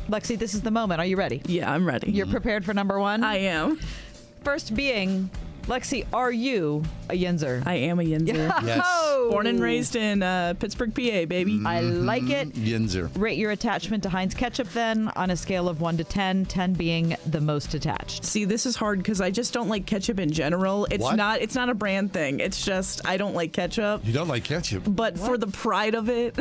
Lexi, this is the moment. Are you ready? Yeah, I'm ready. You're prepared for number one? I am. First being, Lexi, are you a Yinzer? I am a Yinzer. Yes. Born and raised in Pittsburgh, PA, baby. I like it. Yinzer. Rate your attachment to Heinz ketchup then on a scale of 1 to 10, 10 being the most attached. See, this is hard because I just don't like ketchup in general. It's What? not a brand thing. It's just I don't like ketchup. You don't like ketchup? But for the pride of it,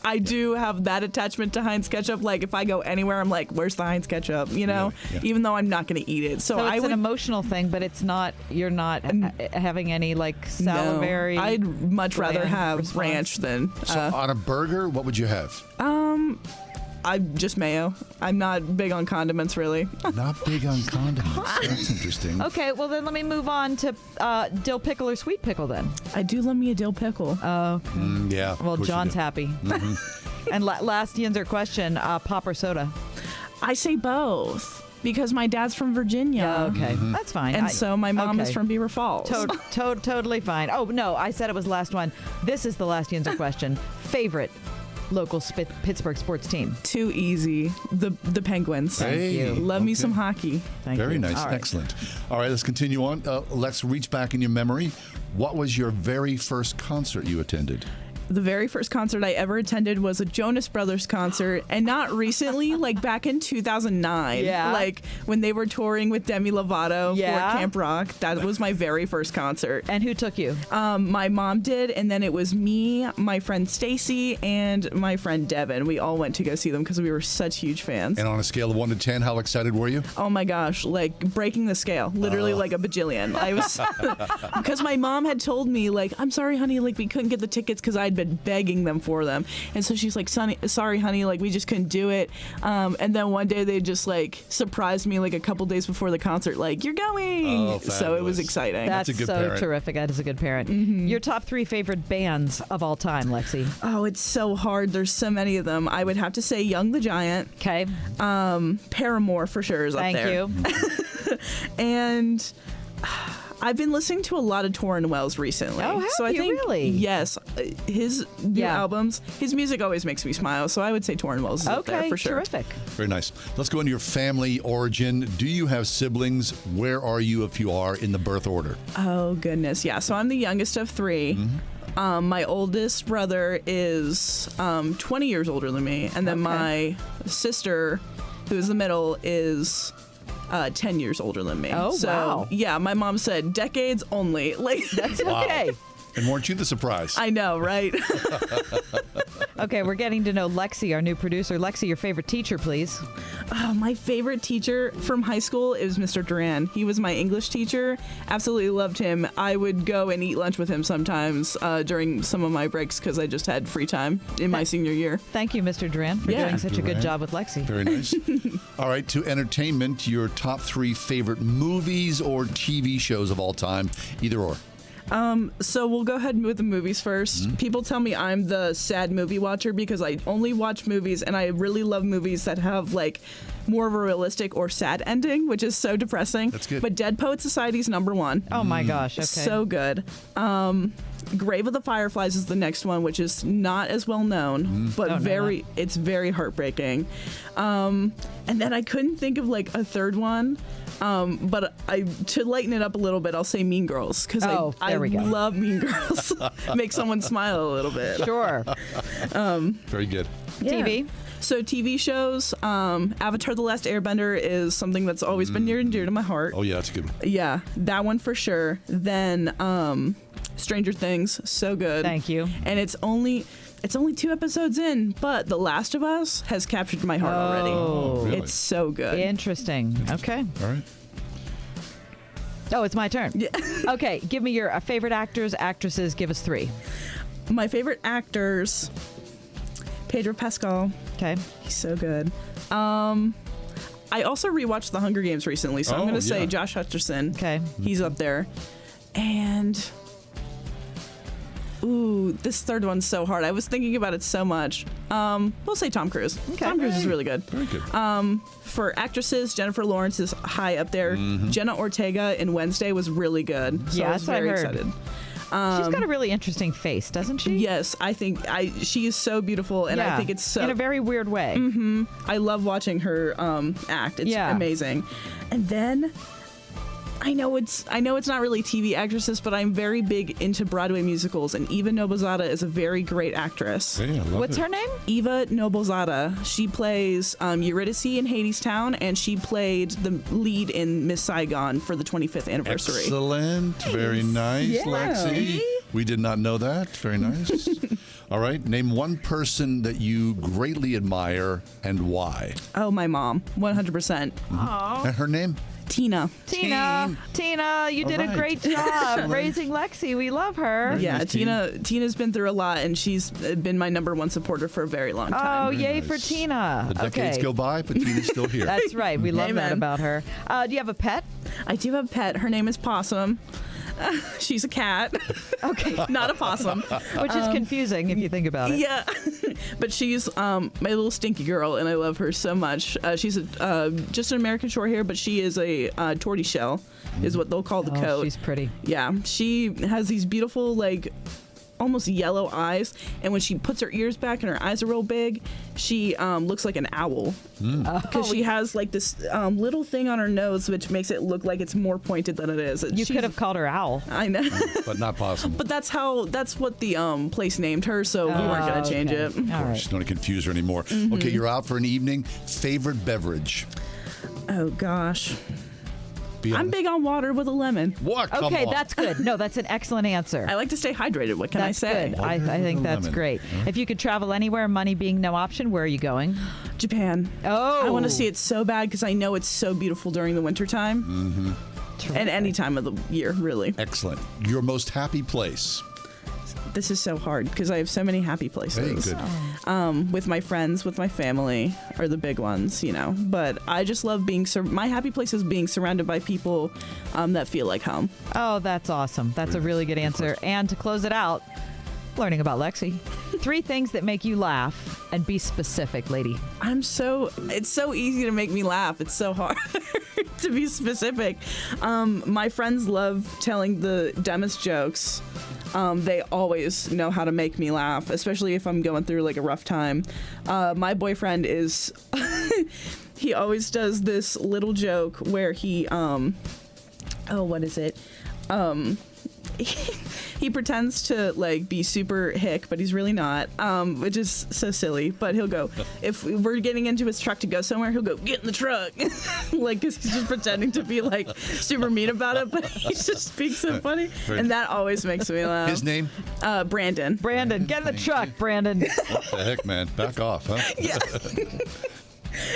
I do have that attachment to Heinz ketchup. Like if I go anywhere, I'm like, where's the Heinz ketchup? You know, even though I'm not going to eat it. So it's I would, an emotional thing, but it's not, you're not having any like salivary. No, I'd much rather have response. ranch than. So on a burger, what would you have? I'm just mayo. I'm not big on condiments, really. Not big on condiments. That's interesting. Okay, well then let me move on to dill pickle or sweet pickle then. I do love me a dill pickle. Oh, okay. Yeah. Well, John's happy. Mm-hmm. And last Yinzer question, pop or soda? I say both. Because my dad's from Virginia. Okay, that's fine. And so my mom is okay. from Beaver Falls. Totally fine. Oh, no, I said it was the last one. This is the last Yinzer question. Favorite local Pittsburgh sports team? Too easy. The Penguins. Thank you. Love me some hockey. Very nice. All right. Excellent. All right, let's continue on. Let's reach back in your memory. What was your very first concert you attended? The very first concert I ever attended was a Jonas Brothers concert, and not recently, like back in 2009. Yeah. Like when they were touring with Demi Lovato for Camp Rock. That was my very first concert. And who took you? My mom did, and then it was me, my friend Stacy, and my friend Devin. We all went to go see them because we were such huge fans. And on a scale of 1 to 10, how excited were you? Oh my gosh, like breaking the scale, literally like a bajillion. I was, because my mom had told me, like, I'm sorry, honey, like we couldn't get the tickets because I'd been begging them for them. And so she's like, sorry, honey, like we just couldn't do it. And then one day they just like surprised me like a couple days before the concert, like, you're going. Oh, so it was exciting. That's a good so parent. terrific. That is a good parent. Your top 3 favorite bands of all time, Lexi? Oh, it's so hard. There's so many of them. I would have to say Young the Giant. Okay. Paramore for sure is up there. Thank you. And I've been listening to a lot of Torrin Wells recently. Oh, have so I you think, really? Yes, his new albums, his music always makes me smile. So I would say Torrin Wells is up there for sure. Terrific. Very nice. Let's go into your family origin. Do you have siblings? Where are you, if you are, in the birth order? Oh, goodness. Yeah. So I'm the youngest of 3. My oldest brother is 20 years older than me. And then my sister, who's the middle, is 10 years older than me. Oh, so, wow. Yeah, my mom said decades only. Like That's okay. And weren't you the surprise? I know, right? Okay, we're getting to know Lexi, our new producer. Lexi, your favorite teacher, please. Oh, my favorite teacher from high school is Mr. Duran. He was my English teacher. Absolutely loved him. I would go and eat lunch with him sometimes during some of my breaks because I just had free time in my senior year. Thank you, Mr. Duran, for doing such a good job with Lexi. Very nice. All right, to entertainment, your top 3 favorite movies or TV shows of all time, either or. So we'll go ahead with the movies first. People tell me I'm the sad movie watcher because I only watch movies, and I really love movies that have like more of a realistic or sad ending, which is so depressing. That's good. But Dead Poet Society's number 1. Oh my gosh, okay. So good. Grave of the Fireflies is the next one, which is not as well known, but it's very heartbreaking. And then I couldn't think of like a third one. But to lighten it up a little bit, I'll say Mean Girls because I love Mean Girls. Make someone smile a little bit. Sure. Very good. Yeah. TV. So TV shows, Avatar: The Last Airbender is something that's always been near and dear to my heart. Oh yeah, that's a good one. Yeah, that one for sure. Then Stranger Things, so good. Thank you. And it's only 2 episodes in, but The Last of Us has captured my heart already. Oh, really? It's so good. Interesting. Okay. All right. Oh, it's my turn. Yeah. Okay, give me your favorite actors, actresses. Give us 3. My favorite actors, Pedro Pascal. Okay. He's so good. I also rewatched The Hunger Games recently, so I'm going to say Josh Hutcherson. Okay. He's up there. And ooh, this third one's so hard. I was thinking about it so much. We'll say Tom Cruise. Okay. Tom Cruise is really good. Very good. For actresses, Jennifer Lawrence is high up there. Jenna Ortega in Wednesday was really good. So Yeah, I was that's what I very heard. excited. She's got a really interesting face, doesn't she? Yes, I think she is so beautiful, and I think it's so in a very weird way. I love watching her act. It's amazing. And then I know it's not really TV actresses, but I'm very big into Broadway musicals, and Eva Noblezada is a very great actress. Hey, I love What's it. her name? Eva Noblezada. She plays Eurydice in Hadestown, and she played the lead in Miss Saigon for the 25th anniversary. Excellent. Very nice, Yeah. Lexi. We did not know that. Very nice. All right. Name one person that you greatly admire and why. Oh, my mom, 100%. And her name? Tina, you did a great job raising Lexi. We love her. Yeah, Tina's been through a lot, and she's been my number one supporter for a very long time. Oh, yay for Tina. The decades go by, but Tina's still here. That's right. We love that about her. Do you have a pet? I do have a pet. Her name is Possum. She's a cat. Okay. Not a possum. Which is confusing if you think about it. Yeah. But she's my little stinky girl, and I love her so much. She's just an American Shorthair, but she is a tortoiseshell, is what they'll call the coat. She's pretty. Yeah. She has these beautiful, almost yellow eyes, and when she puts her ears back and her eyes are real big, she looks like an owl because she has this little thing on her nose which makes it look like it's more pointed than it is. You could have called her Owl. I know. But not Possum. But that's what the place named her, so we weren't going to change it. Of course, don't want to confuse her anymore. Okay, you're out for an evening. Favorite beverage? Oh gosh, I'm big on water with a lemon. What? Okay, that's good. No, that's an excellent answer. I like to stay hydrated. What can I say? Good. I think that's great. If you could travel anywhere, money being no option, where are you going? Japan. Oh. I want to see it so bad because I know it's so beautiful during the wintertime. Mm-hmm. And any time of the year, really. Excellent. Your most happy place? This is so hard because I have so many happy places. Hey, good. With my friends, with my family are the big ones, But I just love my happy place is being surrounded by people that feel like home. Oh, that's awesome. That's a really good answer. And to close it out, learning about Lexi. 3 things that make you laugh, and be specific, lady. It's so easy to make me laugh. It's so hard to be specific. My friends love telling the dumbest jokes. They always know how to make me laugh, especially if I'm going through a rough time. My boyfriend is, he always does this little joke where he, what is it? He pretends to be super hick, but he's really not, which is so silly. But he'll go, if we're getting into his truck to go somewhere, he'll go, get in the truck. Cause he's just pretending to be super mean about it, but he's just being so funny. Right. And that always makes me laugh. His name? Brandon. Brandon, get in the truck, Brandon. What the heck, man? Back off, huh? Yeah.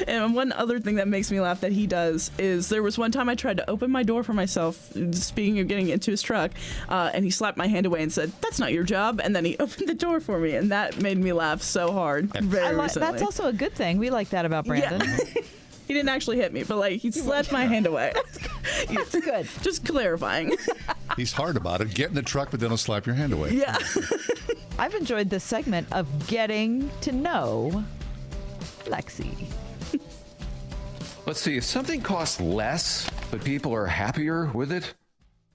And one other thing that makes me laugh that he does is there was one time I tried to open my door for myself, speaking of getting into his truck, and he slapped my hand away and said, "That's not your job." And then he opened the door for me, and that made me laugh so hard. Very recently. That's also a good thing. We like that about Brandon. Yeah. He didn't actually hit me, but he slapped my hand away. That's good. Just clarifying. He's hard about it. Get in the truck, but then he'll slap your hand away. Yeah. I've enjoyed this segment of getting to know Lexi. Let's see, if something costs less, but people are happier with it,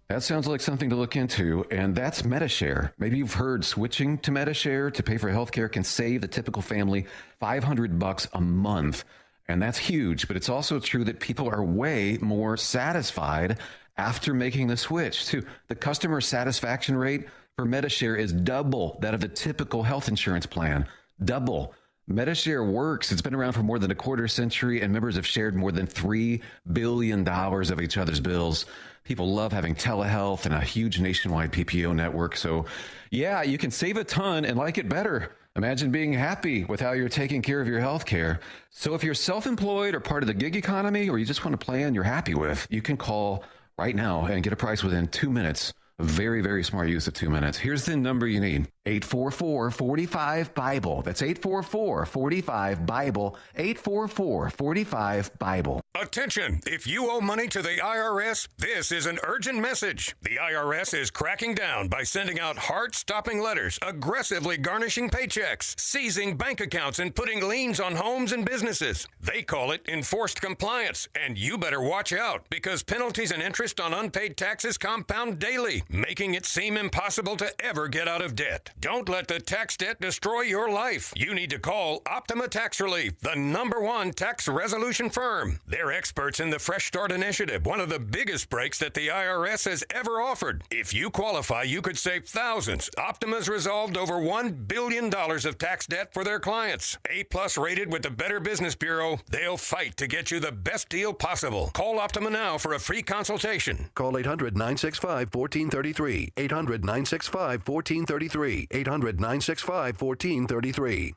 that sounds like something to look into, and that's MediShare. Maybe you've heard switching to MediShare to pay for healthcare can save the typical family $500 a month, and that's huge, but it's also true that people are way more satisfied after making the switch, too. The customer satisfaction rate for MediShare is double that of the typical health insurance plan. Double. MediShare works. It's been around for more than a quarter century, and members have shared more than $3 billion of each other's bills. People love having telehealth and a huge nationwide PPO network. So, yeah, you can save a ton and like it better. Imagine being happy with how you're taking care of your health care. So if you're self-employed or part of the gig economy, or you just want a plan you're happy with, you can call right now and get a price within 2 minutes. Very, very smart use of 2 minutes. Here's the number you need. 844-45-BIBLE. That's 844-45-BIBLE. 844-45-BIBLE. Attention! If you owe money to the IRS, this is an urgent message. The IRS is cracking down by sending out heart-stopping letters, aggressively garnishing paychecks, seizing bank accounts, and putting liens on homes and businesses. They call it enforced compliance, and you better watch out because penalties and interest on unpaid taxes compound daily, making it seem impossible to ever get out of debt. Don't let the tax debt destroy your life. You need to call Optima Tax Relief, the #1 tax resolution firm. They're experts in the Fresh Start Initiative, one of the biggest breaks that the IRS has ever offered. If you qualify, you could save thousands. Optima's resolved over $1 billion of tax debt for their clients. A+ rated with the Better Business Bureau, they'll fight to get you the best deal possible. Call Optima now for a free consultation. Call 800-965-1433. 800-965-1433. 800-965-1433.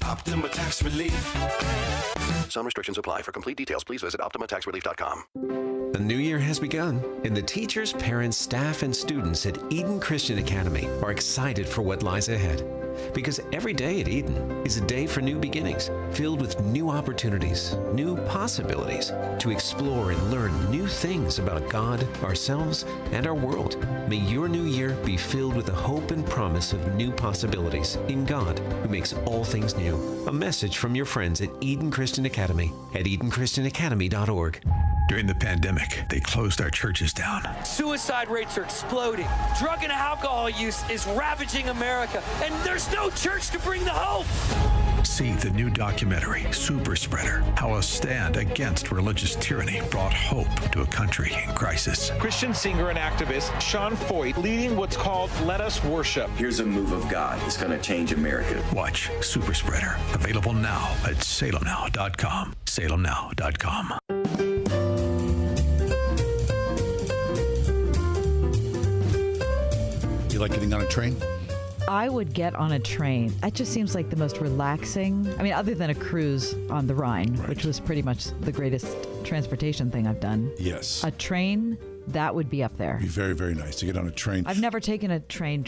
Optima Tax Relief. Some restrictions apply. For complete details, please visit OptimaTaxRelief.com. The new year has begun, and the teachers, parents, staff, and students at Eden Christian Academy are excited for what lies ahead. Because every day at Eden is a day for new beginnings, filled with new opportunities, new possibilities to explore and learn new things about God, ourselves, and our world. May your new year be filled with the hope and promise of new possibilities in God, who makes all things new. A message from your friends at Eden Christian Academy at EdenChristianAcademy.org. During the pandemic, they closed our churches down. Suicide rates are exploding. Drug and alcohol use is ravaging America, and there's no church to bring the hope. See the new documentary, Super Spreader, how a stand against religious tyranny brought hope to a country in crisis. Christian singer and activist Sean Foyt leading what's called Let Us Worship. Here's a move of God that's going to change America. Watch Super Spreader, available now at salemnow.com. salemnow.com. You like getting on a train? I would get on a train. That just seems like the most relaxing. I mean, other than a cruise on the Rhine, which was pretty much the greatest transportation thing I've done. Yes. A train, that would be up there. It'd be very, very nice to get on a train. I've never taken a train.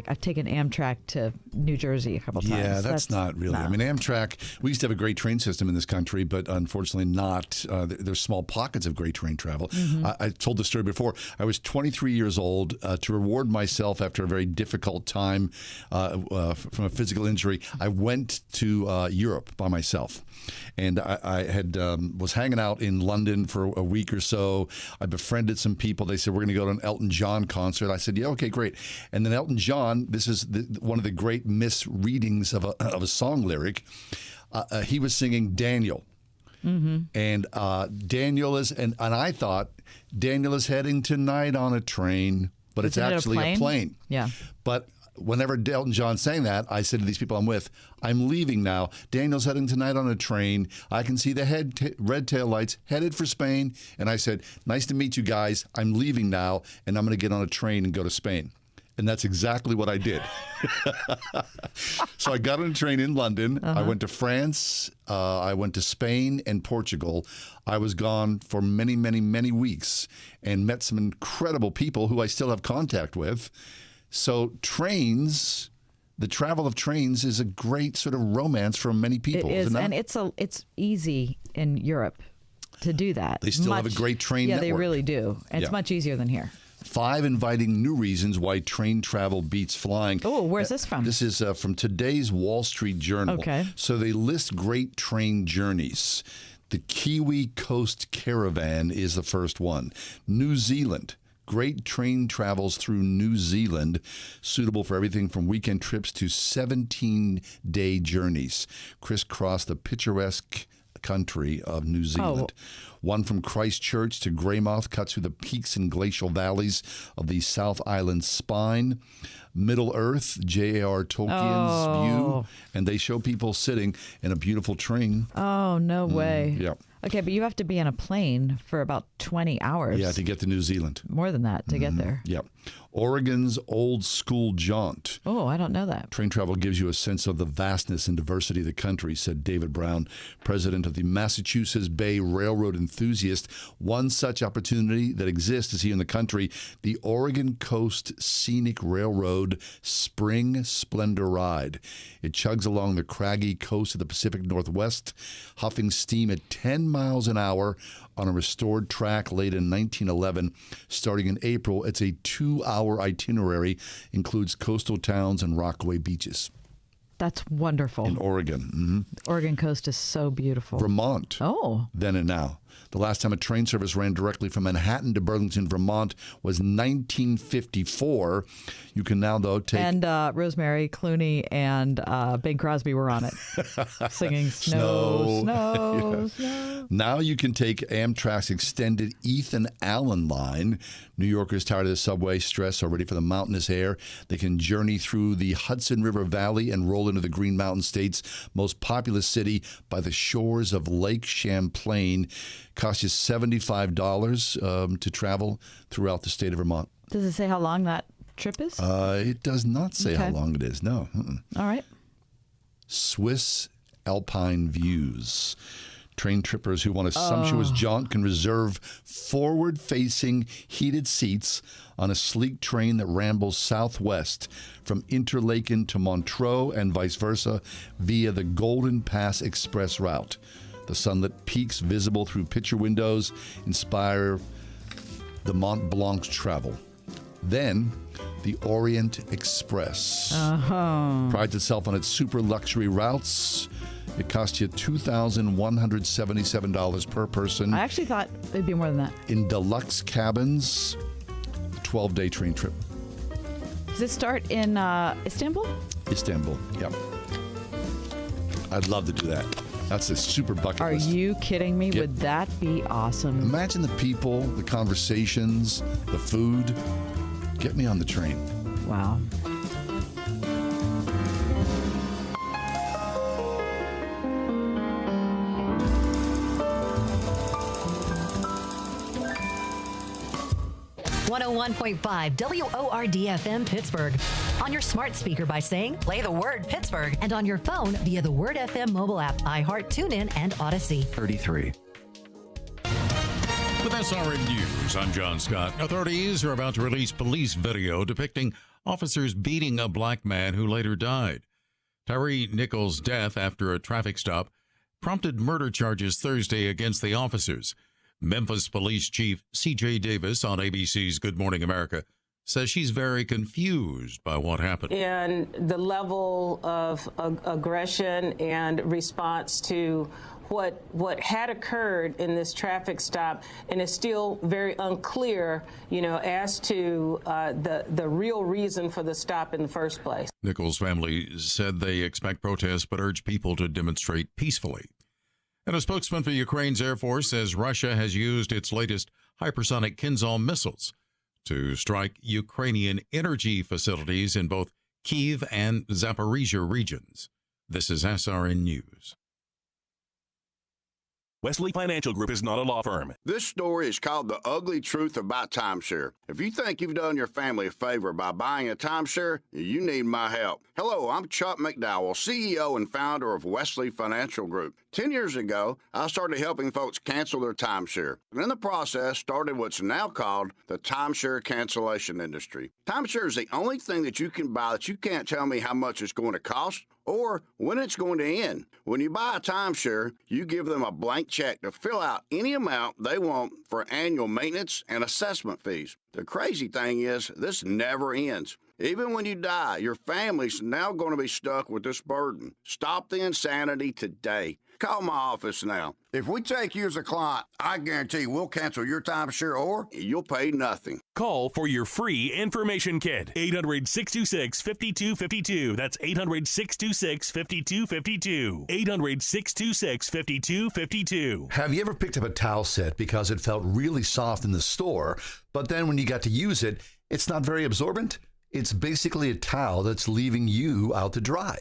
I've taken Amtrak to New Jersey a couple times. Yeah, that's not really. No. I mean, Amtrak, we used to have a great train system in this country, but unfortunately not. There's small pockets of great train travel. Mm-hmm. I told the story before. I was 23 years old. To reward myself after a very difficult time from a physical injury, I went to Europe by myself. And I had was hanging out in London for a week or so. I befriended some people. They said, we're going to go to an Elton John concert. I said, yeah, okay, great. And then Elton John, this is one of the great misreadings of a song lyric. He was singing Daniel. Mm-hmm. And Daniel is, and I thought, Daniel is heading tonight on a train, but it's actually a plane. Yeah. But whenever Elton John sang that, I said to these people I'm with, I'm leaving now. Daniel's heading tonight on a train. I can see the red tail lights headed for Spain. And I said, nice to meet you guys. I'm leaving now, and I'm going to get on a train and go to Spain. And that's exactly what I did. So I got on a train in London. I went to France. I went to Spain and Portugal. I was gone for many, many, many weeks and met some incredible people who I still have contact with. So trains, the travel of trains is a great sort of romance for many people. It is, isn't that? and it's easy in Europe to do that. They still have a great train network. Yeah, they really do. And it's much easier than here. 5 inviting new reasons why train travel beats flying. Oh, where's this from? This is from today's Wall Street Journal. Okay. So they list great train journeys. The Kiwi Coast Caravan is the first one. New Zealand. Great train travels through New Zealand, suitable for everything from weekend trips to 17-day journeys. Crisscross the picturesque country of New Zealand. One from Christchurch to Greymouth cuts through the peaks and glacial valleys of the South Island spine. Middle Earth, J.R. Tolkien's view, and they show people sitting in a beautiful train. Oh, no way. Yeah. Okay, but you have to be on a plane for about 20 hours. Yeah, to get to New Zealand. More than that to get there. Yeah. Oregon's Old School Jaunt. Oh, I don't know that. Train travel gives you a sense of the vastness and diversity of the country, said David Brown, president of the Massachusetts Bay Railroad Enthusiast. One such opportunity that exists is here in the country, the Oregon Coast Scenic Railroad Spring Splendor Ride. It chugs along the craggy coast of the Pacific Northwest, huffing steam at 10 miles an hour on a restored track laid in 1911. Starting in April, it's a 2-hour itinerary, includes coastal towns and rockaway beaches. That's wonderful. In Oregon. Mm-hmm. The Oregon coast is so beautiful. Vermont. Oh. Then and now. The last time a train service ran directly from Manhattan to Burlington, Vermont was 1954. You can now, though, take... And Rosemary Clooney and Bing Crosby were on it, singing Snow, Snow, Snow. Now you can take Amtrak's extended Ethan Allen line. New Yorkers tired of the subway stress are ready for the mountainous air. They can journey through the Hudson River Valley and roll into the Green Mountain State's most populous city by the shores of Lake Champlain. Costs you $75 to travel throughout the state of Vermont. Does it say how long that trip is? It does not say how long it is, no. All right. Swiss Alpine Views. Train trippers who want a sumptuous jaunt can reserve forward-facing heated seats on a sleek train that rambles southwest from Interlaken to Montreux and vice versa via the Golden Pass Express route. The sunlit peaks visible through picture windows inspire the Mont Blanc's travel. Then, the Orient Express prides itself on its super luxury routes. It costs you $2,177 per person. I actually thought it'd be more than that. In deluxe cabins, 12-day train trip. Does it start in Istanbul? Istanbul, yep. I'd love to do that. That's a super bucket list. Are you kidding me? Would that be awesome? Imagine the people, the conversations, the food. Get me on the train. Wow. .5 WORD-FM Pittsburgh. On your smart speaker by saying, play the word Pittsburgh. And on your phone via the Word FM mobile app, iHeart, TuneIn, and Odyssey. 33. With SRN News, I'm John Scott. Authorities are about to release police video depicting officers beating a black man who later died. Tyree Nichols' death after a traffic stop prompted murder charges Thursday against the officers. Memphis Police Chief C.J. Davis on ABC's Good Morning America says she's very confused by what happened. And the level of aggression and response to what had occurred in this traffic stop, and it's still very unclear, as to the real reason for the stop in the first place. Nichols' family said they expect protests but urge people to demonstrate peacefully. And a spokesman for Ukraine's Air Force says Russia has used its latest hypersonic Kinzhal missiles to strike Ukrainian energy facilities in both Kyiv and Zaporizhia regions. This is SRN News. Wesley Financial Group is not a law firm. This story is called The Ugly Truth About Timeshare. If you think you've done your family a favor by buying a timeshare, you need my help. Hello, I'm Chuck McDowell, CEO and founder of Wesley Financial Group. 10 years ago, I started helping folks cancel their timeshare. And in the process, started what's now called the timeshare cancellation industry. Timeshare is the only thing that you can buy that you can't tell me how much it's going to cost or when it's going to end. When you buy a timeshare, you give them a blank check to fill out any amount they want for annual maintenance and assessment fees. The crazy thing is, this never ends. Even when you die, your family's now going to be stuck with this burden. Stop the insanity today. Call my office now. If we take you as a client, I guarantee we'll cancel your timeshare or you'll pay nothing. Call for your free information kit. 800-626-5252. That's 800-626-5252. 800-626-5252. Have you ever picked up a towel set because it felt really soft in the store, but then when you got to use it, it's not very absorbent? It's basically a towel that's leaving you out to dry.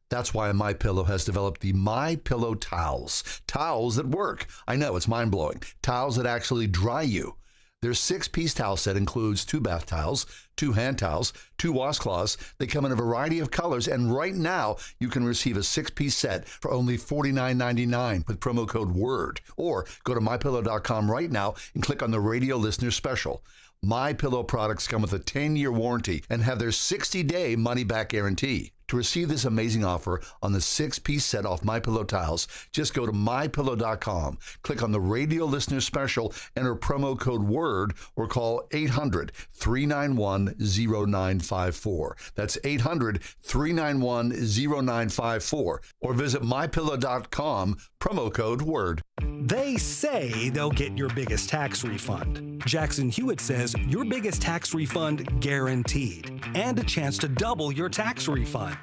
That's why MyPillow has developed the MyPillow towels. Towels that work. I know, it's mind-blowing. Towels that actually dry you. Their 6-piece towel set includes 2 bath towels, 2 hand towels, 2 washcloths. They come in a variety of colors, and right now you can receive a 6-piece set for only $49.99 with promo code WORD. Or go to MyPillow.com right now and click on the radio listener special. MyPillow products come with a 10-year warranty and have their 60-day money-back guarantee. To receive this amazing offer on the 6-piece set off MyPillow towels, just go to MyPillow.com, click on the radio listener special, enter promo code WORD, or call 800-391-0954. That's 800-391-0954. Or visit MyPillow.com, promo code WORD. They say they'll get your biggest tax refund. Jackson Hewitt says your biggest tax refund guaranteed, and a chance to double your tax refund.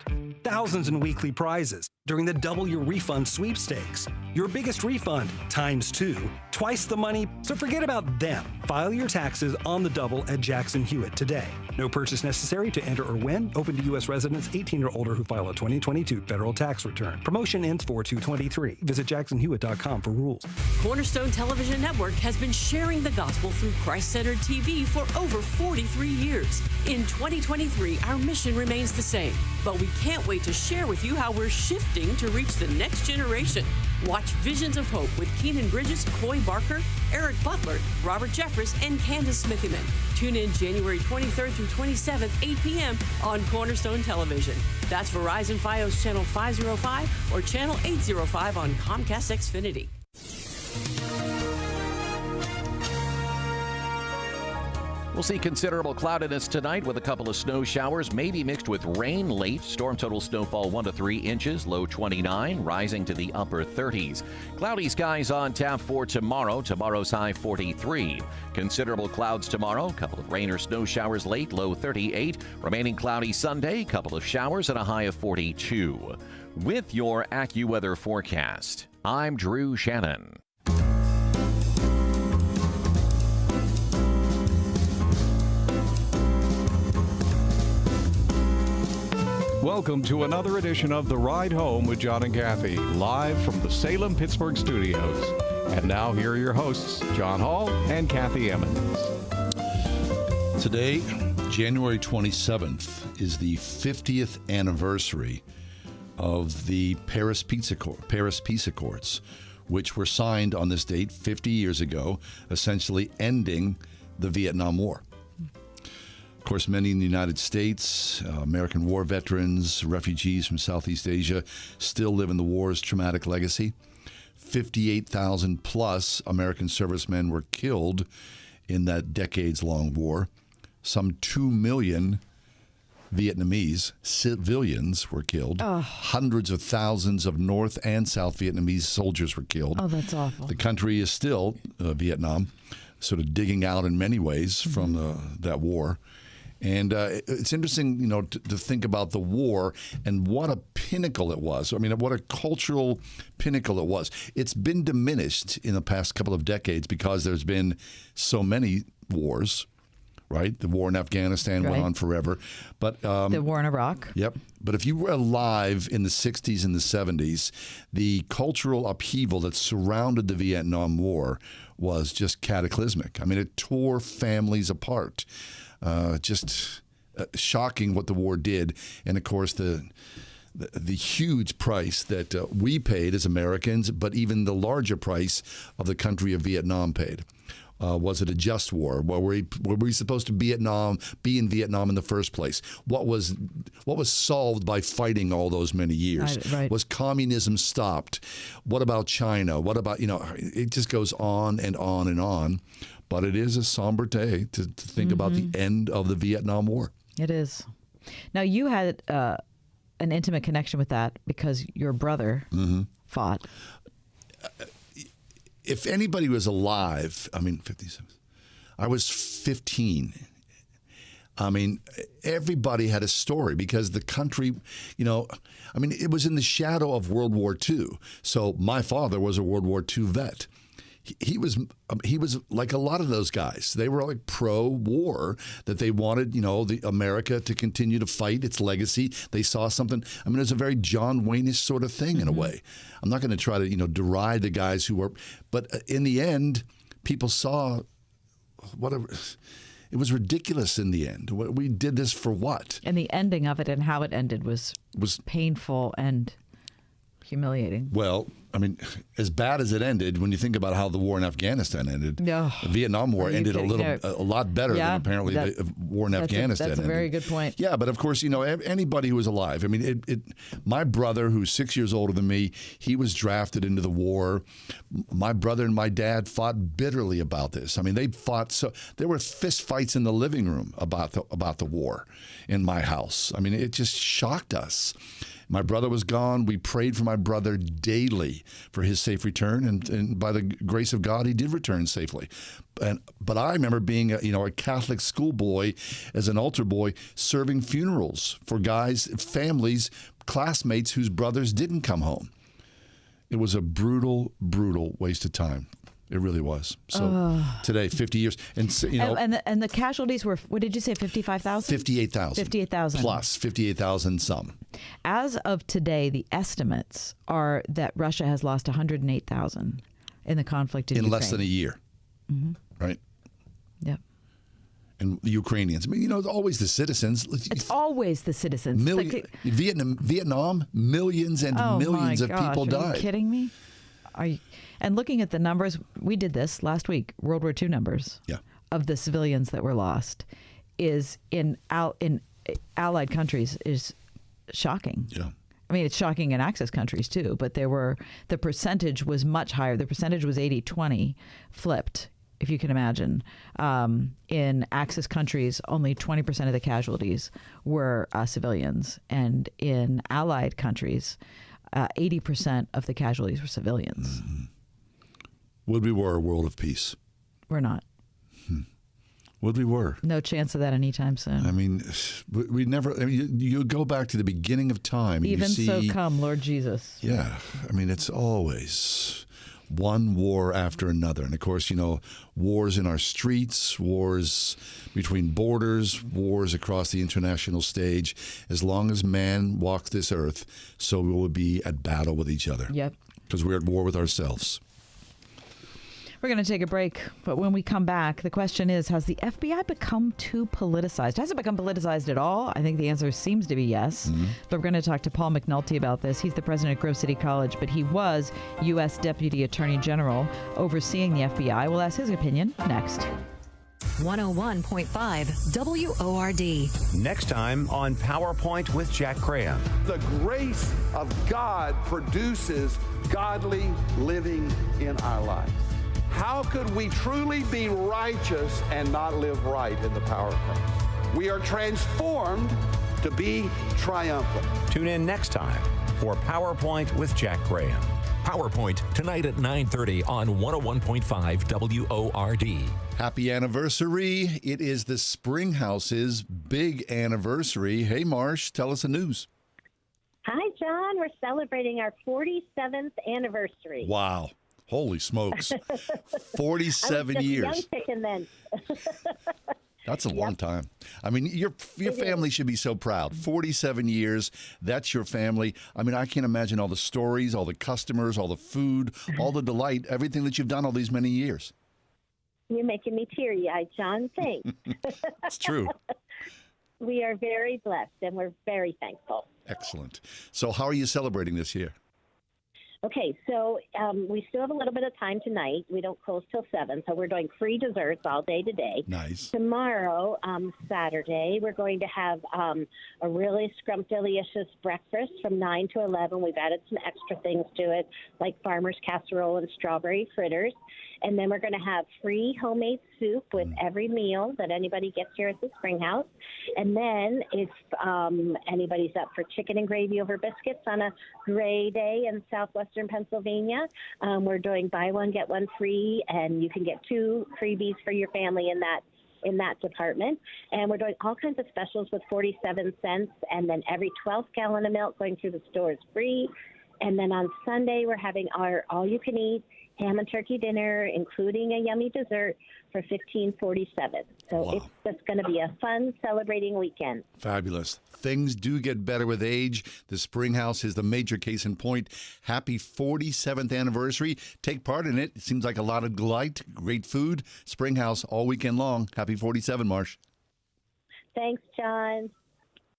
Thousands in weekly prizes during the Double Your Refund sweepstakes. Your biggest refund times 2, twice the money, so forget about them. File your taxes on the double at Jackson Hewitt today. No purchase necessary to enter or win. Open to U.S. residents 18 or older who file a 2022 federal tax return. Promotion ends 4/2/23. Visit jacksonhewitt.com for rules. Cornerstone Television Network has been sharing the gospel through Christ-centered TV for over 43 years. In 2023, our mission remains the same, but we can't wait to share with you how we're shifting to reach the next generation. Watch Visions of Hope with Keenan Bridges, Coy Barker, Eric Butler, Robert Jeffress, and Candace Smithyman. Tune in January 23rd through 27th, 8 p.m. on Cornerstone Television. That's Verizon Fios Channel 505 or Channel 805 on Comcast Xfinity. We'll see considerable cloudiness tonight with a couple of snow showers, maybe mixed with rain late. Storm total snowfall 1 to 3 inches, low 29, rising to the upper 30s. Cloudy skies on tap for tomorrow. Tomorrow's high 43. Considerable clouds tomorrow, couple of rain or snow showers late, low 38. Remaining cloudy Sunday, couple of showers and a high of 42. With your AccuWeather forecast, I'm Drew Shannon. Welcome to another edition of The Ride Home with John and Kathy, live from the Salem-Pittsburgh studios. And now here are your hosts, John Hall and Kathy Emmons. Today, January 27th, is the 50th anniversary of the Paris Peace Accords, which were signed on this date 50 years ago, essentially ending the Vietnam War. Of course, many in the United States, American war veterans, refugees from Southeast Asia still live in the war's traumatic legacy. 58,000 plus American servicemen were killed in that decades-long war. Some 2 million Vietnamese civilians were killed. Oh. Hundreds of thousands of North and South Vietnamese soldiers were killed. Oh, that's awful. The country is still, Vietnam, sort of digging out in many ways from that war. And it's interesting, to think about the war and what a pinnacle it was. I mean, what a cultural pinnacle it was. It's been diminished in the past couple of decades because there's been so many wars, right? The war in Afghanistan went on forever. But the war in Iraq. Yep. But if you were alive in the 60s and the 70s, the cultural upheaval that surrounded the Vietnam War was just cataclysmic. I mean, it tore families apart. Just shocking what the war did. And, of course, the huge price that we paid as Americans, but even the larger price of the country of Vietnam paid. Was it a just war? Were we supposed to be in Vietnam in the first place? What was solved by fighting all those many years? Right. Was communism stopped? What about China? What about, it just goes on and on and on. But it is a somber day to think about the end of the Vietnam War. It is. Now, you had an intimate connection with that because your brother fought. If anybody was alive, 57. I was 15. I mean, everybody had a story because the country, it was in the shadow of World War II. So my father was a World War II vet. He was like a lot of those guys. They were like pro-war, that they wanted, the America to continue to fight its legacy. They saw something. It was a very John Wayne-ish sort of thing in a way. I'm not going to try to, deride the guys who were, but in the end, people saw whatever. It was ridiculous in the end. We did this for what? And the ending of it and how it ended was painful and humiliating. Well, as bad as it ended, when you think about how the war in Afghanistan ended, the Vietnam War ended a lot better than apparently the war in Afghanistan ended. That's a very good point. Yeah, but of course, anybody who was alive. My brother, who's 6 years older than me, he was drafted into the war. My brother and my dad fought bitterly about this. They fought so there were fist fights in the living room about the war in my house. It just shocked us. My brother was gone. We prayed for my brother daily for his safe return, and by the grace of God, he did return safely. But I remember being a Catholic schoolboy, as an altar boy, serving funerals for guys, families, classmates whose brothers didn't come home. It was a brutal, brutal waste of time. It really was. So today, 50 years. And the casualties were, what did you say, 55,000? 58,000. 58,000. Plus 58,000 some. As of today, the estimates are that Russia has lost 108,000 in the conflict in Ukraine. Less than a year. Right? Yep. And the Ukrainians. It's always the citizens. It's always the citizens. Vietnam, millions and millions of people died. Are you kidding me? And looking at the numbers, we did this last week, World War II numbers of the civilians that were lost is in allied countries is shocking. Yeah. I mean, it's shocking in Axis countries too, but the percentage was much higher. The percentage was 80-20 flipped, if you can imagine. In Axis countries, only 20% of the casualties were civilians. And in allied countries, 80% of the casualties were civilians. Mm-hmm. Would we were a world of peace? We're not. Would we were? No chance of that anytime soon. I mean, we never. I mean, you go back to the beginning of time. Even and you see, so, come, Lord Jesus. Yeah, I mean, it's always one war after another, and of course, wars in our streets, wars between borders, wars across the international stage. As long as man walks this earth, so we will be at battle with each other. Yep. Because we're at war with ourselves. We're going to take a break, but when we come back, the question is, has the FBI become too politicized? Has it become politicized at all? I think the answer seems to be yes. Mm-hmm. But we're going to talk to Paul McNulty about this. He's the president of Grove City College, but he was U.S. Deputy Attorney General overseeing the FBI. We'll ask his opinion next. 101.5 WORD. Next time on PowerPoint with Jack Graham. The grace of God produces godly living in our lives. How could we truly be righteous and not live right in the power of Christ? We are transformed to be triumphant. Tune in next time for PowerPoint with Jack Graham. PowerPoint tonight at 9:30 on 101.5 WORD. Happy anniversary. It is the Springhouse's big anniversary. Hey, Marsh, tell us the news. Hi, John. We're celebrating our 47th anniversary. Wow. Holy smokes. 47 I was years. Young chicken then. That's a long time. I mean, your family should be so proud. 47 years, that's your family. I mean, I can't imagine all the stories, all the customers, all the food, all the delight, everything that you've done all these many years. You're making me teary-eyed, John. Thanks. It's true. We are very blessed, and we're very thankful. Excellent. So how are you celebrating this year? Okay, so we still have a little bit of time tonight. We don't close till 7, so we're doing free desserts all day today. Nice. Tomorrow, Saturday, we're going to have a really scrumptious breakfast from 9 to 11. We've added some extra things to it, like farmer's casserole and strawberry fritters. And then we're going to have free homemade soup with every meal that anybody gets here at the Springhouse. And then if anybody's up for chicken and gravy over biscuits on a gray day in southwestern Pennsylvania, we're doing buy one, get one free, and you can get 2 freebies for your family in that department. And we're doing all kinds of specials with 47 cents, and then every 12th gallon of milk going through the store is free. And then on Sunday, we're having our all-you-can-eat ham and turkey dinner, including a yummy dessert, for $15.47. So It's just going to be a fun, celebrating weekend. Fabulous. Things do get better with age. The Springhouse is the major case in point. Happy 47th anniversary. Take part in it. It seems like a lot of delight, great food. Springhouse all weekend long. Happy 47, Marsh. Thanks, John.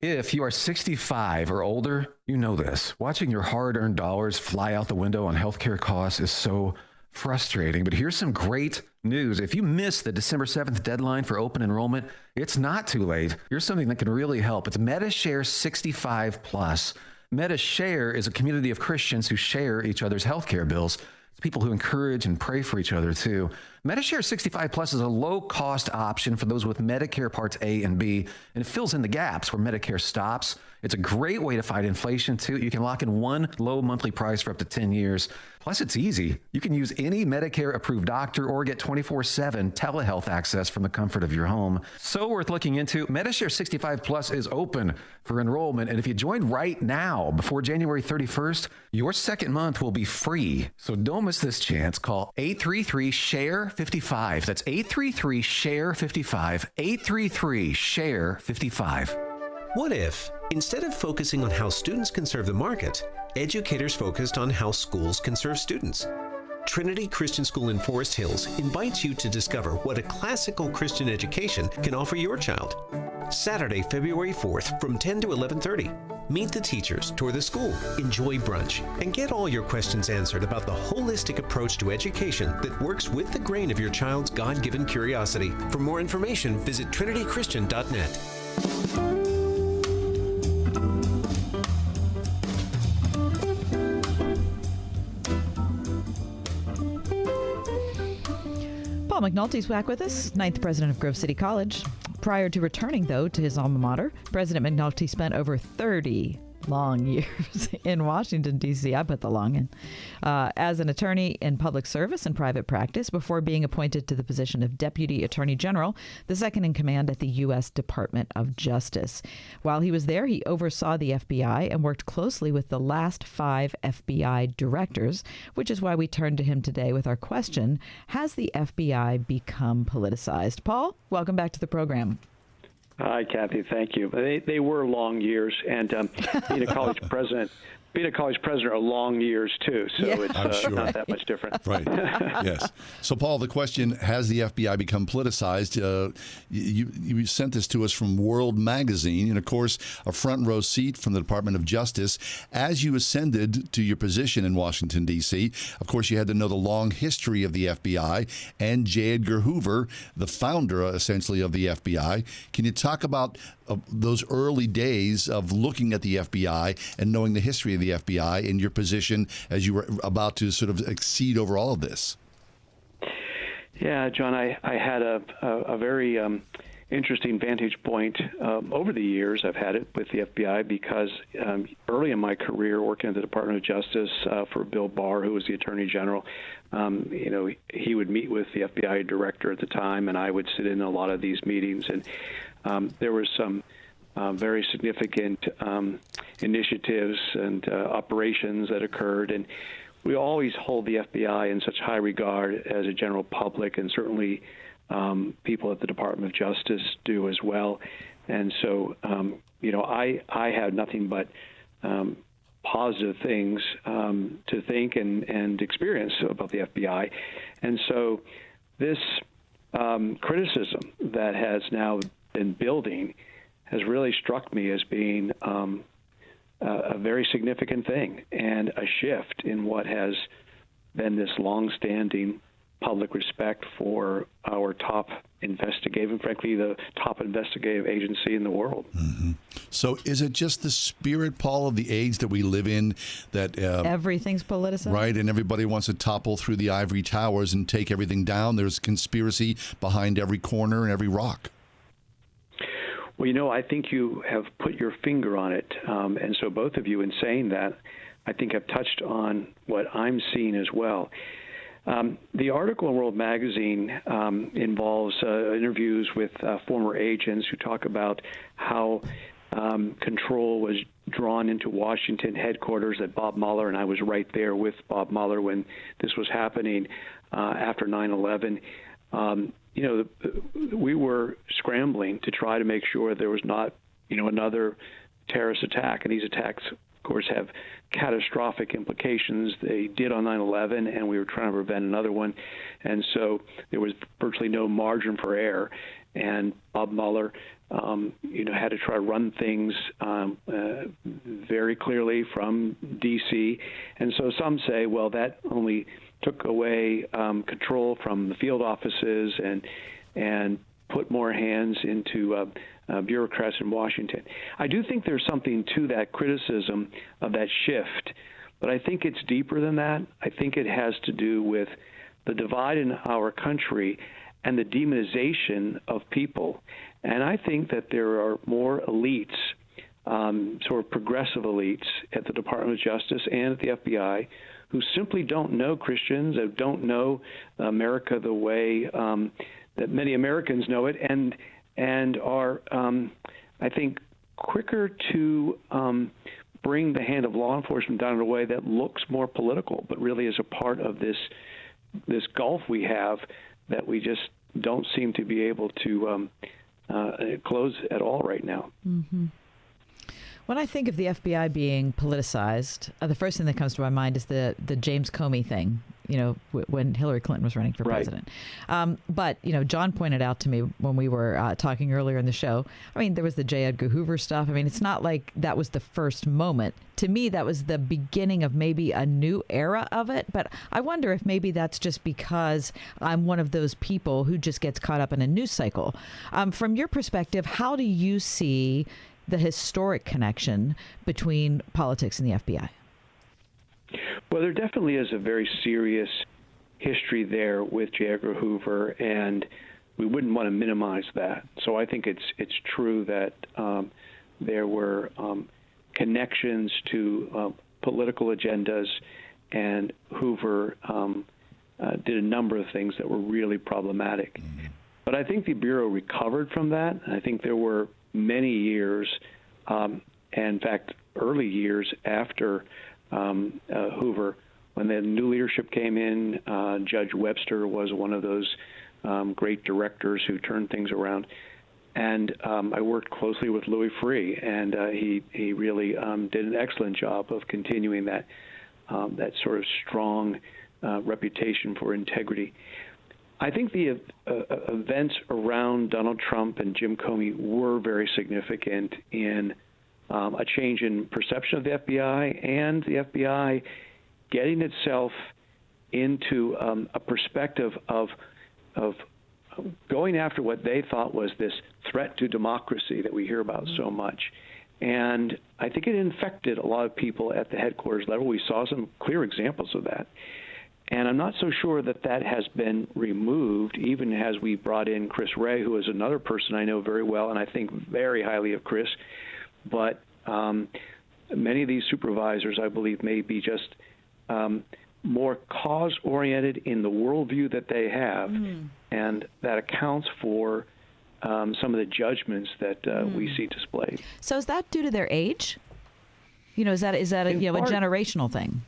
If you are 65 or older, you know this. Watching your hard-earned dollars fly out the window on healthcare costs is so frustrating. But here's some great news. If you miss the December 7th deadline for open enrollment, it's not too late. Here's something that can really help. It's MediShare 65 Plus. MediShare is a community of Christians who share each other's healthcare bills. It's people who encourage and pray for each other, too. MediShare 65 Plus is a low-cost option for those with Medicare Parts A and B, and it fills in the gaps where Medicare stops. It's a great way to fight inflation, too. You can lock in one low monthly price for up to 10 years. Plus, it's easy. You can use any Medicare-approved doctor or get 24/7 telehealth access from the comfort of your home. So worth looking into. MediShare 65 Plus is open for enrollment, and if you join right now, before January 31st, your second month will be free. So don't miss this chance. Call 833-SHARE-55. That's 833-SHARE-55. 833-SHARE-55. What if, instead of focusing on how students can serve the market, educators focused on how schools can serve students? Trinity Christian School in Forest Hills invites you to discover what a classical Christian education can offer your child. Saturday, February 4th from 10 to 11:30. Meet the teachers, tour the school, enjoy brunch, and get all your questions answered about the holistic approach to education that works with the grain of your child's God-given curiosity. For more information, visit trinitychristian.net. Paul McNulty's back with us, 9th president of Grove City College. Prior to returning, though, to his alma mater, President McNulty spent over 30 long years in Washington, D.C. I put the long in, as an attorney in public service and private practice before being appointed to the position of Deputy Attorney General, the second in command at the U.S. Department of Justice. While he was there, he oversaw the FBI and worked closely with the last 5 FBI directors, which is why we turn to him today with our question, has the FBI become politicized? Paul, welcome back to the program. Hi, Kathy. Thank you. They were long years, and being a college president are long years too. So it's not that much different. Right. Yes. So, Paul, the question: has the FBI become politicized? You sent this to us from World Magazine, and of course, a front row seat from the Department of Justice. As you ascended to your position in Washington, D.C., of course, you had to know the long history of the FBI and J. Edgar Hoover, the founder, essentially, of the FBI. Can you talk about those early days of looking at the FBI and knowing the history of the FBI and your position as you were about to sort of exceed over all of this? Yeah, John, I had a very interesting vantage point over the years. I've had it with the FBI because early in my career working at the Department of Justice for Bill Barr, who was the Attorney General, he would meet with the FBI director at the time, and I would sit in a lot of these meetings. And there were some very significant initiatives and operations that occurred, and we always hold the FBI in such high regard as a general public, and certainly people at the Department of Justice do as well. And so, I have nothing but positive things to think and experience about the FBI. And so this criticism that has now been building has really struck me as being a very significant thing and a shift in what has been this long-standing public respect for our top investigative, and frankly, the top investigative agency in the world. Mm-hmm. So is it just the spirit, Paul, of the age that we live in that... everything's politicized? Right, and everybody wants to topple through the ivory towers and take everything down. There's conspiracy behind every corner and every rock. Well, I think you have put your finger on it. And so both of you, in saying that, I think have touched on what I'm seeing as well. The article in World Magazine involves interviews with former agents who talk about how control was drawn into Washington headquarters at Bob Mueller, and I was right there with Bob Mueller when this was happening after 9/11. We were scrambling to try to make sure there was not, another terrorist attack, and these attacks, of course, have catastrophic implications. They did on 9/11, and we were trying to prevent another one, and so there was virtually no margin for error. And Bob Mueller, had to try to run things very clearly from D.C. And so some say, well, that only took away control from the field offices and put more hands into bureaucrats in Washington. I do think there's something to that criticism of that shift, but I think it's deeper than that. I think it has to do with the divide in our country and the demonization of people. And I think that there are more elites, sort of progressive elites at the Department of Justice and at the FBI who simply don't know Christians, that don't know America the way that many Americans know it, and are, I think, quicker to bring the hand of law enforcement down in a way that looks more political, but really is a part of this gulf we have that we just don't seem to be able to close at all right now. Mm-hmm. When I think of the FBI being politicized, the first thing that comes to my mind is the James Comey thing. when Hillary Clinton was running for president. But, John pointed out to me when we were talking earlier in the show, I mean, there was the J. Edgar Hoover stuff. I mean, it's not like that was the first moment. To me, that was the beginning of maybe a new era of it. But I wonder if maybe that's just because I'm one of those people who just gets caught up in a news cycle. From your perspective, how do you see the historic connection between politics and the FBI? Well, there definitely is a very serious history there with J. Edgar Hoover, and we wouldn't want to minimize that. So I think it's true that there were connections to political agendas, and Hoover did a number of things that were really problematic. But I think the Bureau recovered from that. I think there were many years, and in fact, early years after Hoover, when the new leadership came in, Judge Webster was one of those great directors who turned things around. And I worked closely with Louis Freeh, and he really did an excellent job of continuing that sort of strong reputation for integrity. I think the events around Donald Trump and Jim Comey were very significant in a change in perception of the FBI, and the FBI getting itself into a perspective of going after what they thought was this threat to democracy that we hear about so much. And I think it infected a lot of people at the headquarters level. We saw some clear examples of that. And I'm not so sure that that has been removed, even as we brought in Chris Wray, who is another person I know very well, and I think very highly of Chris. But many of these supervisors, I believe, may be just more cause-oriented in the worldview that they have, and that accounts for some of the judgments that we see displayed. So is that due to their age? Is that a generational thing?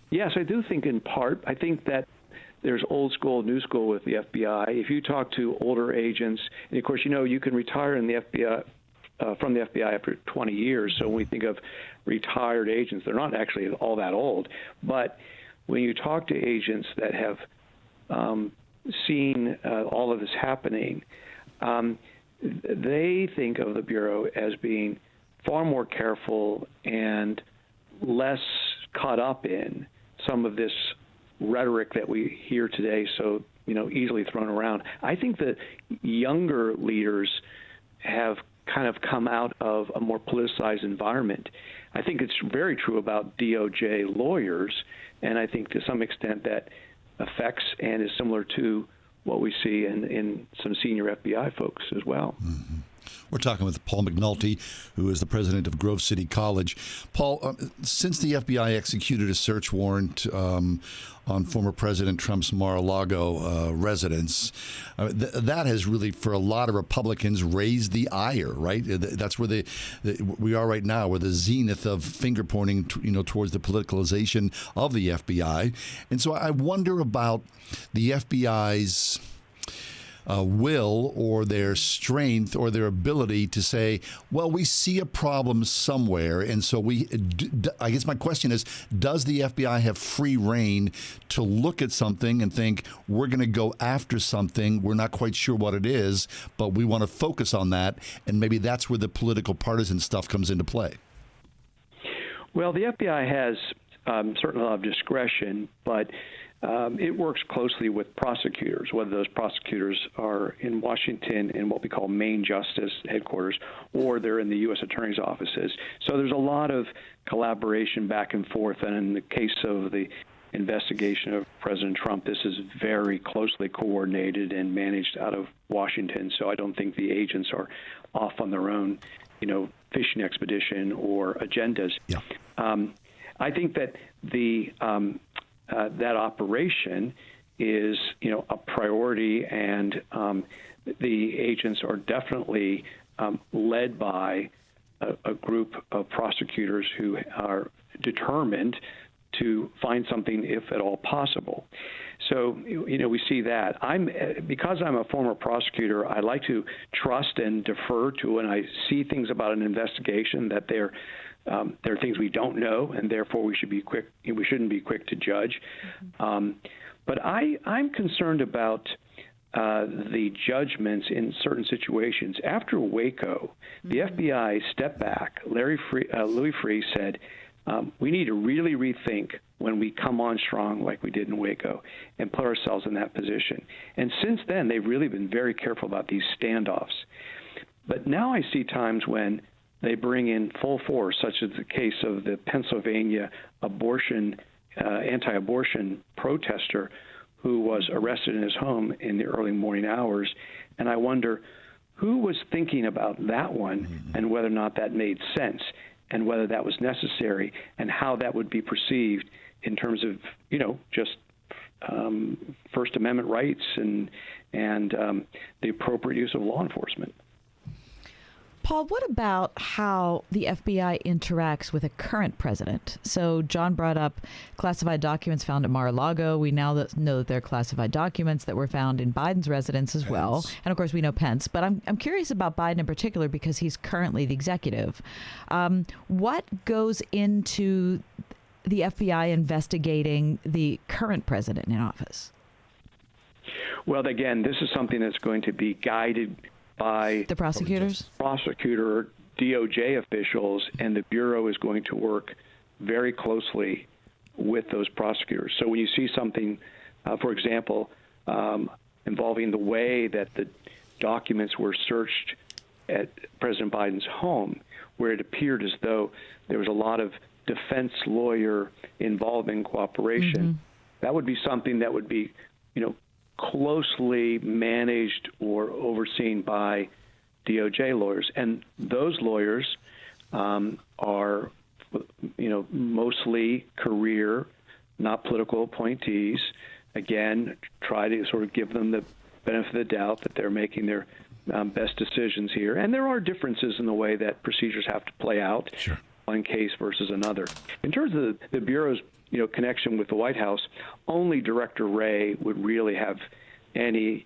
Yes, I do think in part. I think that there's old school, new school with the FBI. If you talk to older agents, and of course, you can retire in the FBI from the FBI after 20 years. So when we think of retired agents, they're not actually all that old. But when you talk to agents that have seen all of this happening, they think of the Bureau as being far more careful and less caught up in some of this rhetoric that we hear today so easily thrown around. I think that younger leaders have kind of come out of a more politicized environment. I think it's very true about DOJ lawyers, and I think to some extent that affects and is similar to what we see in some senior FBI folks as well. Mm-hmm. We're talking with Paul McNulty, who is the president of Grove City College. Paul, since the FBI executed a search warrant on former President Trump's Mar-a-Lago residence, that has really, for a lot of Republicans, raised the ire, right? That's where we are right now. We're the zenith of finger pointing, towards the politicalization of the FBI. And so I wonder about the FBI's will or their strength or their ability to say, well, we see a problem somewhere. And so I guess my question is, does the FBI have free rein to look at something and think, we're going to go after something, we're not quite sure what it is, but we want to focus on that, and maybe that's where the political partisan stuff comes into play? Well, the FBI has certainly a lot of discretion, but it works closely with prosecutors, whether those prosecutors are in Washington in what we call main justice headquarters, or they're in the U.S. attorney's offices. So there's a lot of collaboration back and forth. And in the case of the investigation of President Trump, this is very closely coordinated and managed out of Washington. So I don't think the agents are off on their own, fishing expedition or agendas. Yeah. I think that that operation is, a priority, and the agents are definitely led by a group of prosecutors who are determined to find something, if at all possible. So, we see that. Because I'm a former prosecutor, I like to trust and defer to when I see things about an investigation that they're there are things we don't know, and therefore we shouldn't be quick to judge. But I'm concerned about the judgments in certain situations. After Waco, the FBI stepped back. Louis Freeh said, we need to really rethink when we come on strong like we did in Waco and put ourselves in that position. And since then, they've really been very careful about these standoffs. But now I see times when they bring in full force, such as the case of the Pennsylvania anti-abortion protester who was arrested in his home in the early morning hours. And I wonder who was thinking about that one and whether or not that made sense and whether that was necessary and how that would be perceived in terms of, just First Amendment rights and the appropriate use of law enforcement. Paul, what about how the FBI interacts with a current president? So John brought up classified documents found at Mar-a-Lago. We now know that there are classified documents that were found in Biden's residence as well. And of course, we know Pence. But I'm curious about Biden in particular because he's currently the executive. What goes into the FBI investigating the current president in office? Well, again, this is something that's going to be guided by the prosecutors, DOJ officials, and the Bureau is going to work very closely with those prosecutors. So when you see something, for example, involving the way that the documents were searched at President Biden's home, where it appeared as though there was a lot of defense lawyer involvement and cooperation, that would be something that would be, closely managed or overseen by DOJ lawyers. And those lawyers are, mostly career, not political appointees. Again, try to sort of give them the benefit of the doubt that they're making their best decisions here. And there are differences in the way that procedures have to play out, one case versus another. In terms of the Bureau's connection with the White House, only Director Wray would really have any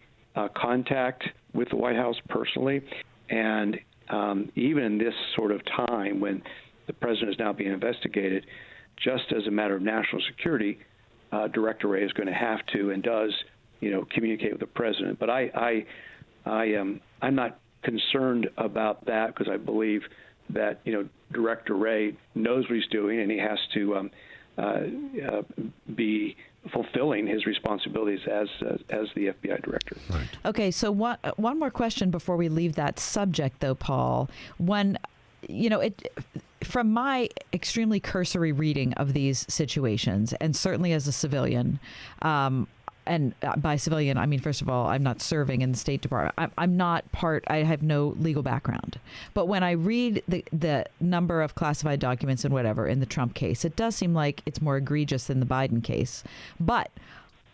contact with the White House personally. And even in this sort of time when the president is now being investigated, just as a matter of national security, Director Wray is going to have to and does, communicate with the president. But I'm not concerned about that because I believe that, Director Wray knows what he's doing and he has to be fulfilling his responsibilities as the FBI director. Right. Okay, so one more question before we leave that subject, though, Paul. When, from my extremely cursory reading of these situations, and certainly as a civilian, and by civilian, I mean, first of all, I'm not serving in the State Department. I'm not part, I have no legal background. But when I read the number of classified documents and whatever in the Trump case, it does seem like it's more egregious than the Biden case. But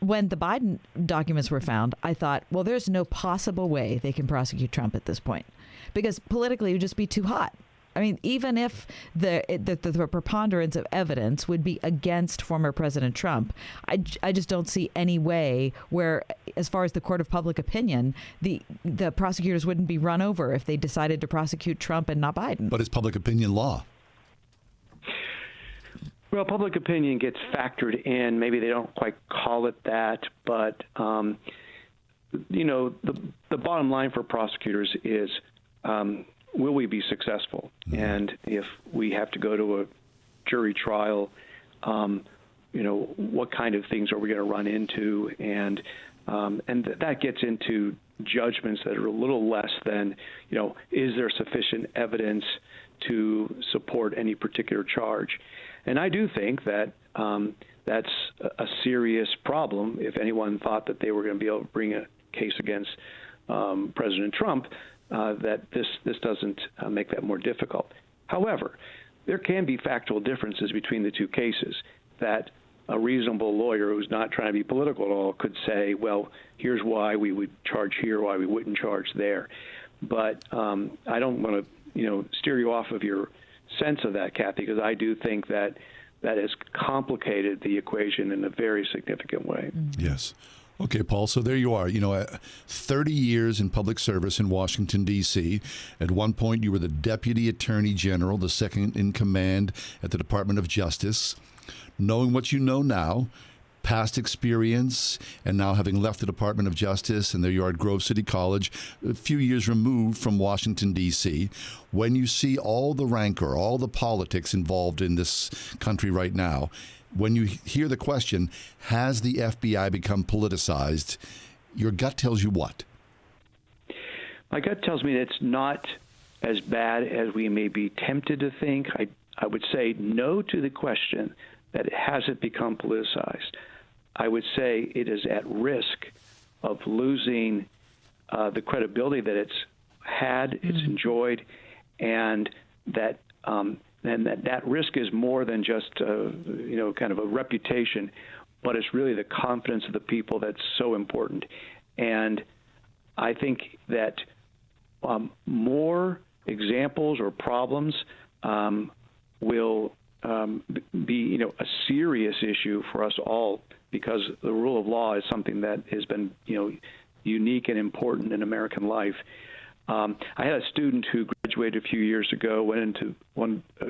when the Biden documents were found, I thought, well, there's no possible way they can prosecute Trump at this point because politically it would just be too hot. I mean, even if the preponderance of evidence would be against former President Trump, I just don't see any way where, as far as the court of public opinion, the prosecutors wouldn't be run over if they decided to prosecute Trump and not Biden. But it's public opinion law. Well, public opinion gets factored in. Maybe they don't quite call it that, but the bottom line for prosecutors is, will we be successful? And if we have to go to a jury trial, what kind of things are we going to run into? And that gets into judgments that are a little less than, is there sufficient evidence to support any particular charge? And I do think that that's a serious problem. If anyone thought that they were going to be able to bring a case against President Trump, that this doesn't make that more difficult. However, there can be factual differences between the two cases that a reasonable lawyer who's not trying to be political at all could say, well, here's why we would charge here, why we wouldn't charge there. But I don't want to, steer you off of your sense of that, Kathy, because I do think that has complicated the equation in a very significant way. Yes. Okay, Paul, so there you are. 30 years in public service in Washington, D.C. At one point, you were the Deputy Attorney General, the second in command at the Department of Justice. Knowing what you know now, past experience, and now having left the Department of Justice, and there you are at Grove City College, a few years removed from Washington, D.C., when you see all the rancor, all the politics involved in this country right now, when you hear the question, has the FBI become politicized, your gut tells you what? My gut tells me that it's not as bad as we may be tempted to think. I would say no to the question that it hasn't become politicized. I would say it is at risk of losing the credibility that it's had, it's enjoyed, and that that risk is more than just kind of a reputation, but it's really the confidence of the people that's so important. And I think that more examples or problems will be a serious issue for us all, because the rule of law is something that has been unique and important in American life. I had a student who graduated a few years ago,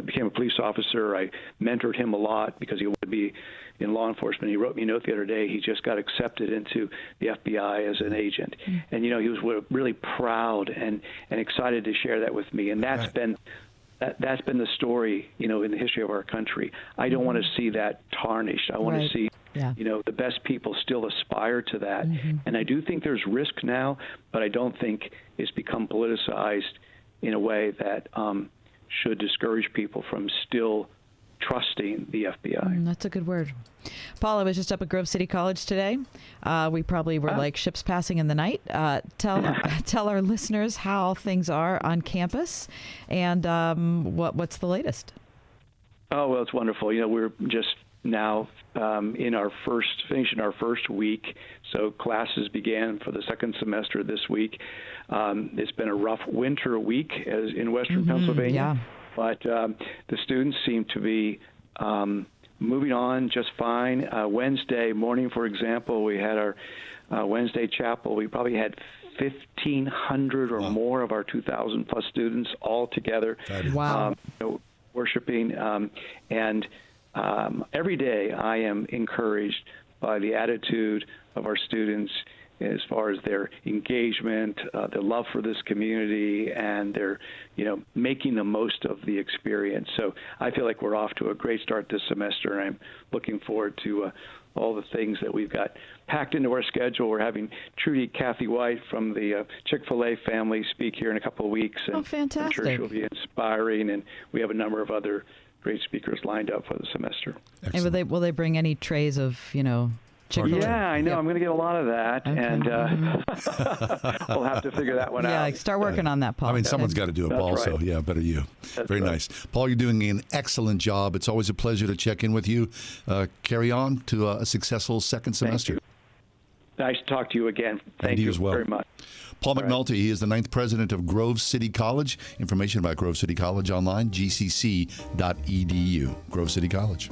became a police officer. I mentored him a lot because he wanted to be in law enforcement. He wrote me a note the other day. He just got accepted into the FBI as an agent. And, he was really proud and excited to share that with me. And that's been the story, in the history of our country. I don't want to see that tarnished. I want to see the best people still aspire to that. And I do think there's risk now, but I don't think it's become politicized in a way that should discourage people from still trusting the FBI. That's a good word. Paul, I was just up at Grove City College today. We probably were like ships passing in the night. Tell our listeners how things are on campus and what's the latest. Oh, well, it's wonderful. We're just now finishing our first week. So classes began for the second semester this week. It's been a rough winter week in Western Pennsylvania, but the students seem to be moving on just fine. Wednesday morning, for example, we had our Wednesday chapel. We probably had 1,500 or more of our 2,000 plus students all together. Wow. Worshiping. And every day I am encouraged by the attitude of our students as far as their engagement, their love for this community, and their, making the most of the experience. So I feel like we're off to a great start this semester, and I'm looking forward to all the things that we've got packed into our schedule. We're having Trudy Kathy White from the Chick-fil-A family speak here in a couple of weeks. And fantastic. I'm sure she'll be inspiring, and we have a number of other great speakers lined up for the semester. Excellent. And will they bring any trays of, Chick-fil-A? Yeah, I know. Yep. I'm going to get a lot of that, and we'll have to figure that one out. Yeah, start working on that, Paul. I mean, someone's got to do it, Paul, right. so yeah, better you. That's Very right. nice. Paul, you're doing an excellent job. It's always a pleasure to check in with you. Carry on to a successful second semester. Thank you. Nice to talk to you again. Thank you as well. very much. Paul McNulty, he is the 9th president of Grove City College. Information about Grove City College online, gcc.edu. Grove City College.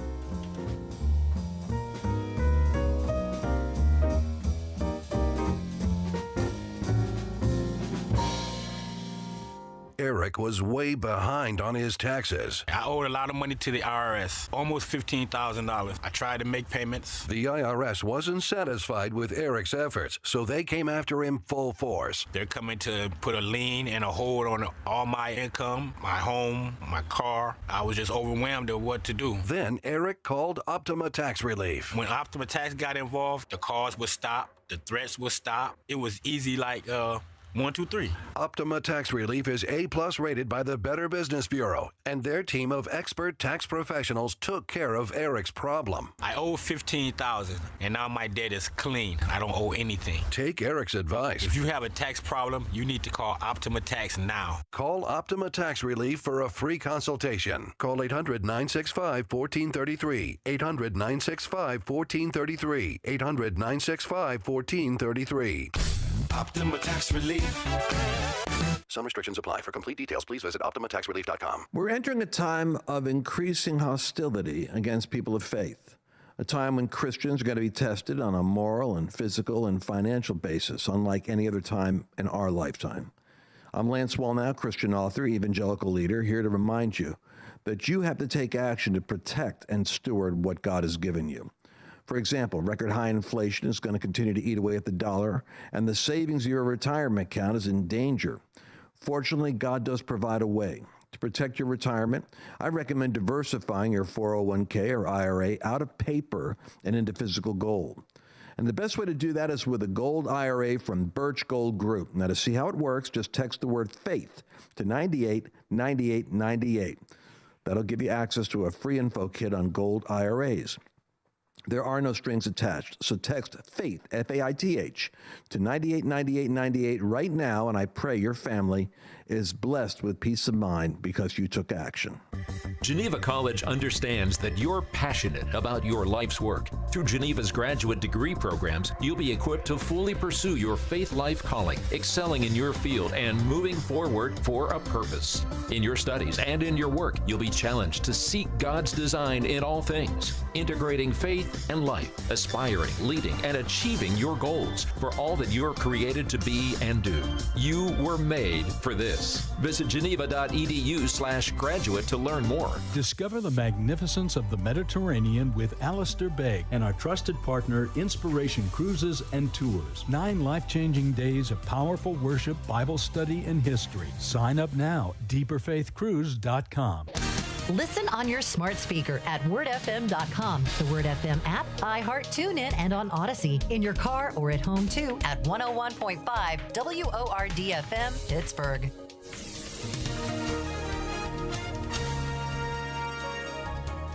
Eric was way behind on his taxes. I owed a lot of money to the IRS, almost $15,000. I tried to make payments. The IRS wasn't satisfied with Eric's efforts, so they came after him full force. They're coming to put a lien and a hold on all my income, my home, my car. I was just overwhelmed at what to do. Then Eric called Optima Tax Relief. When Optima Tax got involved, the calls would stop, the threats would stop. It was easy like 1, 2, 3. Optima Tax Relief is A+ rated by the Better Business Bureau, and their team of expert tax professionals took care of Eric's problem. I owe $15,000, and now my debt is clean. I don't owe anything. Take Eric's advice. If you have a tax problem, you need to call Optima Tax now. Call Optima Tax Relief for a free consultation. Call 800-965-1433. 800-965-1433. 800-965-1433. Optima Tax Relief. Some restrictions apply. For complete details, please visit OptimaTaxRelief.com. We're entering a time of increasing hostility against people of faith. a time when Christians are going to be tested on a moral and physical and financial basis, unlike any other time in our lifetime. I'm Lance Wallnau, Christian author, evangelical leader, here to remind you that you have to take action to protect and steward what God has given you. For example, record high inflation is going to continue to eat away at the dollar, and the savings of your retirement account is in danger. Fortunately, God does provide a way. To protect your retirement, I recommend diversifying your 401k or IRA out of paper and into physical gold. And the best way to do that is with a gold IRA from Birch Gold Group. Now, to see how it works, just text the word FAITH to 989898. That'll give you access to a free info kit on gold IRAs. There are no strings attached, so text FAITH, F-A-I-T-H, to 989898 right now, and I pray your family is blessed with peace of mind because you took action. Geneva College understands that you're passionate about your life's work. Through Geneva's graduate degree programs, you'll be equipped to fully pursue your faith life calling, excelling in your field, and moving forward for a purpose. In your studies and in your work, you'll be challenged to seek God's design in all things, integrating faith and life, aspiring, leading, and achieving your goals for all that you're created to be and do. You were made for this. Visit geneva.edu/graduate to learn more. Discover the magnificence of the Mediterranean with Alistair Begg and our trusted partner, Inspiration Cruises and Tours. 9 life-changing days of powerful worship, Bible study, and history. Sign up now, deeperfaithcruise.com. Listen on your smart speaker at wordfm.com, the Word FM app, iHeart, TuneIn, and on Odyssey. In your car or at home, too, at 101.5 WORD-FM, Pittsburgh.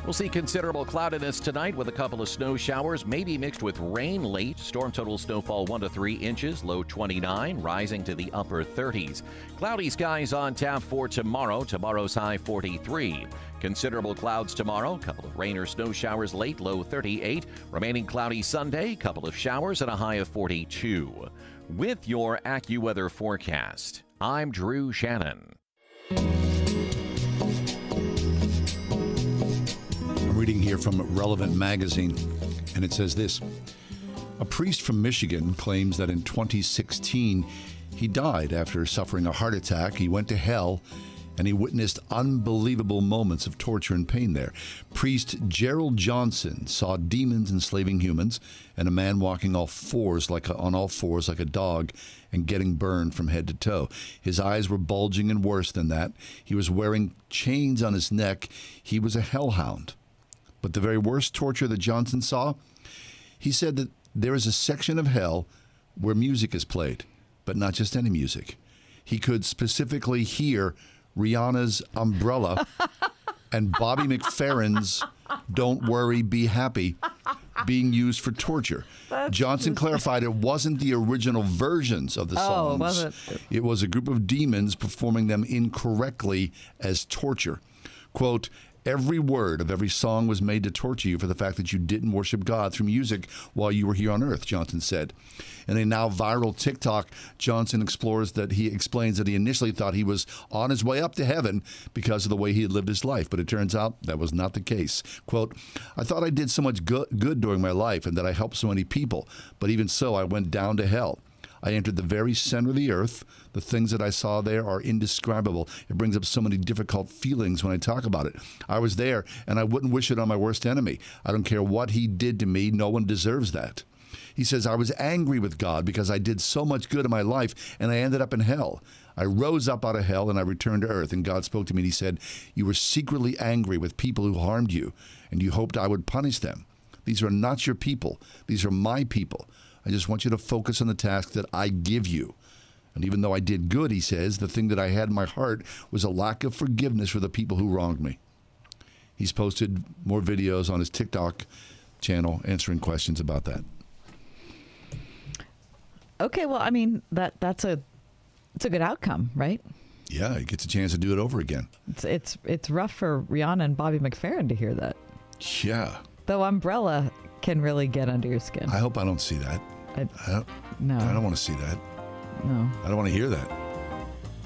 We'll see considerable cloudiness tonight with a couple of snow showers, maybe mixed with rain late. Storm total snowfall 1 to 3 inches, low 29, rising to the upper 30s. Cloudy skies on tap for tomorrow. Tomorrow's high 43. Considerable clouds tomorrow, couple of rain or snow showers late, low 38. Remaining cloudy Sunday, couple of showers and a high of 42. With your AccuWeather forecast, I'm Drew Shannon. I'm reading here from Relevant Magazine, and it says this. A priest from Michigan claims that in 2016, he died after suffering a heart attack. He went to hell, and he witnessed unbelievable moments of torture and pain there. Priest Gerald Johnson saw demons enslaving humans and a man walking on all fours like a dog and getting burned from head to toe. His eyes were bulging, and worse than that, he was wearing chains on his neck. He was a hellhound. But the very worst torture that Johnson saw, he said that there is a section of hell where music is played, but not just any music. He could specifically hear Rihanna's Umbrella and Bobby McFerrin's Don't Worry, Be Happy being used for torture. Johnson clarified it wasn't the original versions of the songs. Oh, was it? It was a group of demons performing them incorrectly as torture. Quote, every word of every song was made to torture you for the fact that you didn't worship God through music while you were here on earth, Johnson said. In a now viral TikTok, Johnson explains that he initially thought he was on his way up to heaven because of the way he had lived his life, but it turns out that was not the case. Quote, I thought I did so much good during my life and that I helped so many people, but even so, I went down to hell. I entered the very center of the earth. The things that I saw there are indescribable. It brings up so many difficult feelings when I talk about it. I was there, and I wouldn't wish it on my worst enemy. I don't care what he did to me. No one deserves that. He says, I was angry with God because I did so much good in my life, and I ended up in hell. I rose up out of hell, and I returned to earth, and God spoke to me, and he said, you were secretly angry with people who harmed you, and you hoped I would punish them. These are not your people. These are my people. I just want you to focus on the task that I give you. And even though I did good, he says, the thing that I had in my heart was a lack of forgiveness for the people who wronged me. He's posted more videos on his TikTok channel answering questions about that. Okay, well, I mean, it's a good outcome, right? Yeah, he gets a chance to do it over again. It's rough for Rihanna and Bobby McFerrin to hear that. Yeah. Though Umbrella can really get under your skin. I hope I don't see that. No. I don't want to see that. No. I don't want to hear that.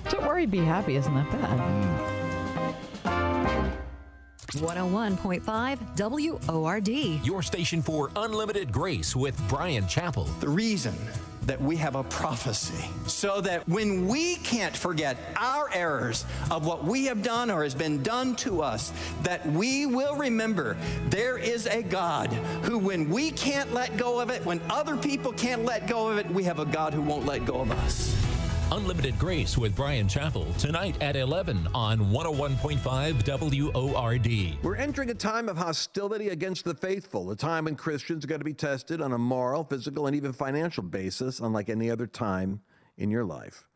Don't worry, be happy. Isn't that bad? 101.5 WORD. Your station for unlimited grace with Brian Chappell. The reason that we have a prophecy, so that when we can't forget our errors of what we have done or has been done to us, that we will remember there is a God who, when we can't let go of it, when other people can't let go of it, we have a God who won't let go of us. Unlimited Grace with Brian Chappell, tonight at 11 on 101.5 WORD. We're entering a time of hostility against the faithful, a time when Christians are going to be tested on a moral, physical, and even financial basis, unlike any other time in your life.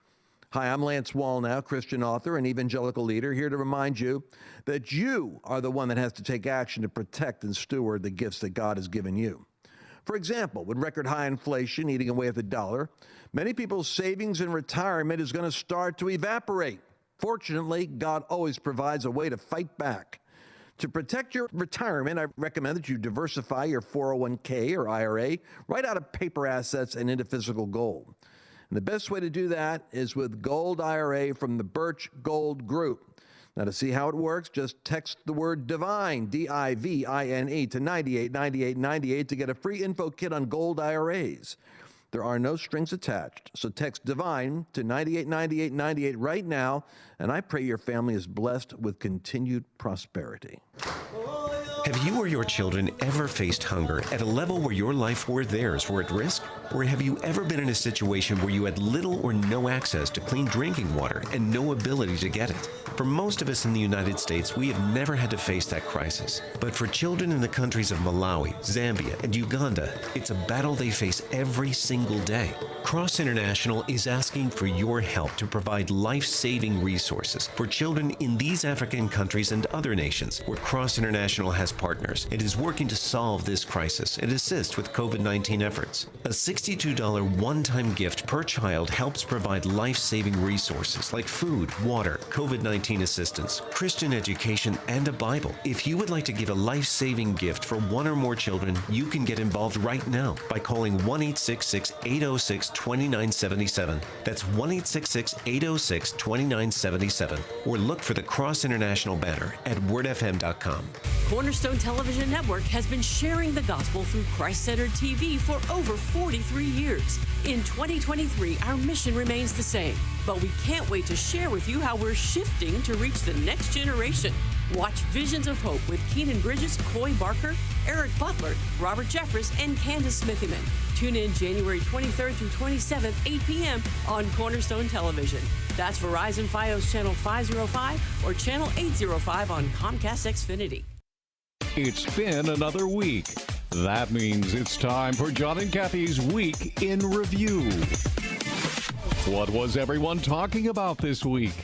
Hi, I'm Lance Wallnau, Christian author and evangelical leader, here to remind you that you are the one that has to take action to protect and steward the gifts that God has given you. For example, with record high inflation eating away at the dollar, many people's savings and retirement is going to start to evaporate. Fortunately, God always provides a way to fight back. To protect your retirement, I recommend that you diversify your 401k or IRA right out of paper assets and into physical gold. And the best way to do that is with Gold IRA from the Birch Gold Group. Now, to see how it works, just text the word DIVINE, D-I-V-I-N-E, to 989898 to get a free info kit on gold IRAs. There are no strings attached, so text DIVINE to 989898 right now, and I pray your family is blessed with continued prosperity. Have you or your children ever faced hunger at a level where your life or theirs were at risk? Or have you ever been in a situation where you had little or no access to clean drinking water and no ability to get it? For most of us in the United States, we have never had to face that crisis. But for children in the countries of Malawi, Zambia, and Uganda, it's a battle they face every single day. Cross International is asking for your help to provide life-saving resources for children in these African countries and other nations where Cross International has partners. It is working to solve this crisis and assist with COVID-19 efforts. A $62 one-time gift per child helps provide life-saving resources like food, water, COVID-19 assistance, Christian education, and a Bible. If you would like to give a life-saving gift for one or more children, you can get involved right now by calling 1-866-806-2977. That's 1-866-806-2977. Or look for the Cross International banner at wordfm.com. Cornerstone Television Network has been sharing the gospel through Christ-centered TV for over 43 years. In 2023, our mission remains the same, but we can't wait to share with you how we're shifting to reach the next generation. Watch Visions of Hope with Keenan Bridges, Coy Barker, Eric Butler, Robert Jeffress, and Candace Smithyman. Tune in January 23rd through 27th, 8 p.m. on Cornerstone Television. That's Verizon Fios Channel 505 or Channel 805 on Comcast Xfinity. It's been another week. That means it's time for John and Kathy's Week in Review. What was everyone talking about this week?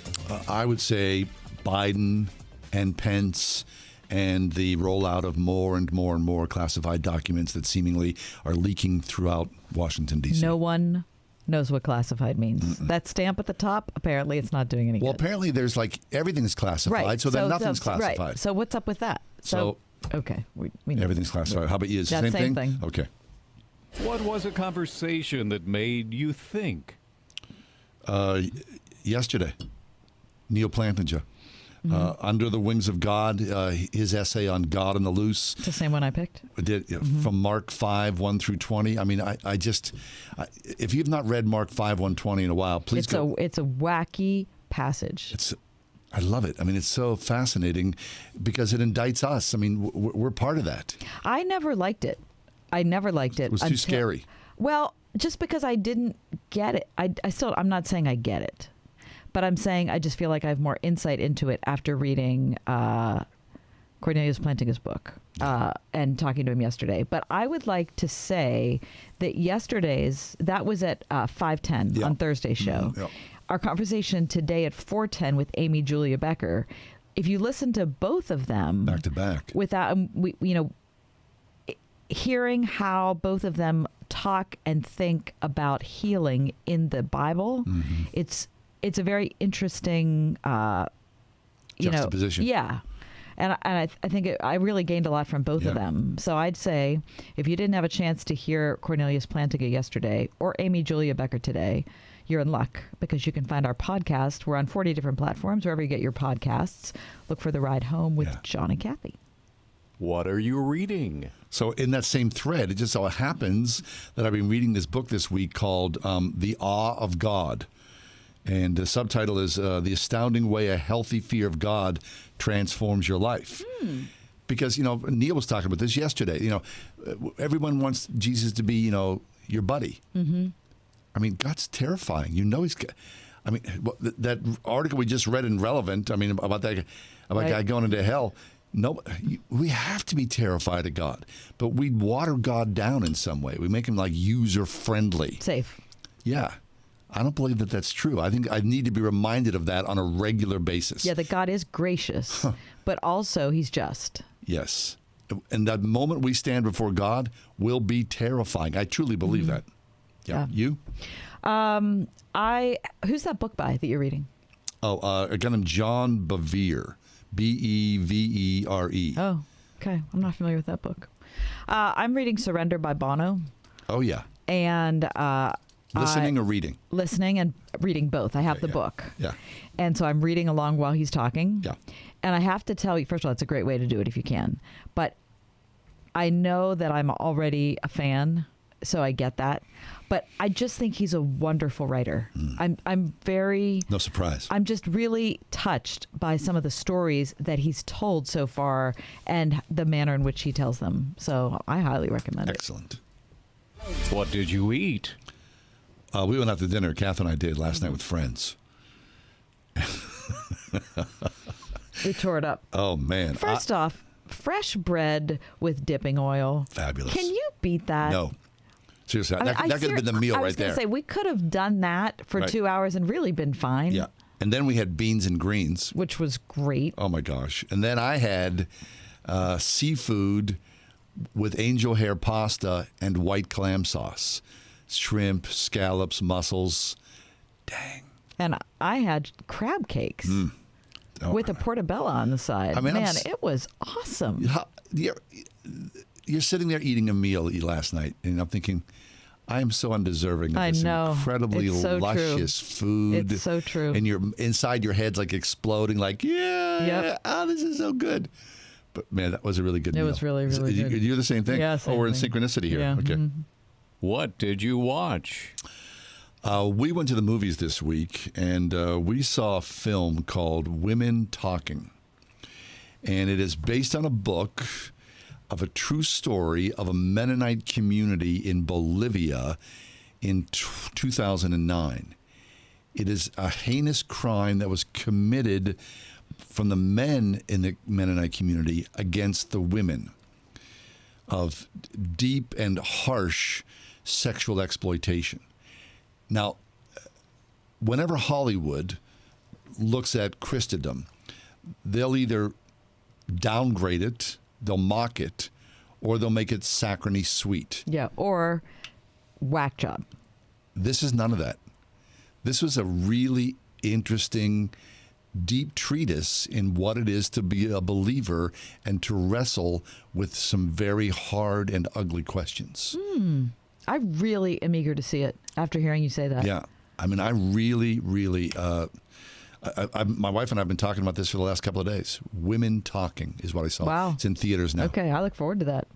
I would say Biden and Pence and the rollout of more and more and more classified documents that seemingly are leaking throughout Washington, D.C. No one knows what classified means. Mm-mm. That stamp at the top, apparently it's not doing any good. Well, apparently there's like everything's classified, right. so then nothing's classified. Right. So what's up with that? So okay. We everything's classified. How about you? Is the same thing? Okay. What was a conversation that made you think? Yesterday, Neil Plantinga. Under the Wings of God, his essay on God on the Loose. It's the same one I picked. From Mark 5, 1 through 20. I mean, I just, if you've not read Mark 5, 1, 20 in a while, please go. It's a wacky passage. I love it. I mean, it's so fascinating because it indicts us. I mean, we're part of that. I never liked it. It was too scary. Well, just because I didn't get it. I'm not saying I get it. But I'm saying I just feel like I have more insight into it after reading Cornelius Plantinga's book and talking to him yesterday. But I would like to say that that was at 5:10 on Thursday's show. Mm-hmm. Yeah. Our conversation today at 4:10 with Amy Julia Becker, if you listen to both of them back to back, without hearing how both of them talk and think about healing in the Bible, mm-hmm. It's a very interesting, juxtaposition. Yeah. And I think I really gained a lot from both of them. So I'd say if you didn't have a chance to hear Cornelius Plantinga yesterday or Amy Julia Becker today, you're in luck because you can find our podcast. We're on 40 different platforms, wherever you get your podcasts. Look for The Ride Home with John and Kathy. What are you reading? So in that same thread, it just so happens that I've been reading this book this week called The Awe of God. And the subtitle is The Astounding Way a Healthy Fear of God Transforms Your Life. Because, Neil was talking about this yesterday. Everyone wants Jesus to be, your buddy. Mm-hmm. I mean, God's terrifying. He's... I mean, that article we just read in Relevant, about that guy going into hell... No, we have to be terrified of God, but we water God down in some way. We make him like user-friendly. Safe. Yeah. I don't believe that that's true. I think I need to be reminded of that on a regular basis. Yeah, that God is gracious, but also he's just. Yes. And that moment we stand before God will be terrifying. I truly believe that. Yeah. You? Who's that book by that you're reading? A guy named John Bevere. Bevere. Oh, okay. I'm not familiar with that book. I'm reading Surrender by Bono. Oh, yeah. And listening or reading? Listening and reading both. I have the book. Yeah. And so I'm reading along while he's talking. Yeah. And I have to tell you, first of all, it's a great way to do it if you can. But I know that I'm already a fan, so I get that. But I just think he's a wonderful writer. I'm very... No surprise. I'm just really touched by some of the stories that he's told so far and the manner in which he tells them. So I highly recommend it. Excellent. What did you eat? We went out to dinner, Kath and I did, last night with friends. We tore it up. Oh, man. First off, fresh bread with dipping oil. Fabulous. Can you beat that? No. Seriously, that could have been the meal right there. I was going to say, we could have done that for 2 hours and really been fine. Yeah. And then we had beans and greens. Which was great. Oh, my gosh. And then I had seafood with angel hair pasta and white clam sauce. Shrimp, scallops, mussels. Dang. And I had crab cakes with a portobello on the side. Man, it was awesome. You're sitting there eating a meal last night, and I'm thinking, I am so undeserving of this incredibly luscious food. It's so true. And you're inside your head's like exploding, like, this is so good. But man, that was a really good meal. It was really, really good. You're the same thing? Yeah, we're in synchronicity here. Yeah. Okay. Mm-hmm. What did you watch? We went to the movies this week, and we saw a film called Women Talking. And it is based on a book of a true story of a Mennonite community in Bolivia in 2009. It is a heinous crime that was committed from the men in the Mennonite community against the women, of deep and harsh sexual exploitation. Now, whenever Hollywood looks at Christendom, they'll either downgrade it, they'll mock it, or they'll make it saccharine sweet. Yeah, or whack job. This is none of that. This was a really interesting, deep treatise in what it is to be a believer and to wrestle with some very hard and ugly questions. I really am eager to see it after hearing you say that. Yeah. I mean, I really, really... my wife and I have been talking about this for the last couple of days. Women Talking is what I saw. Wow. It's in theaters now. Okay, I look forward to that.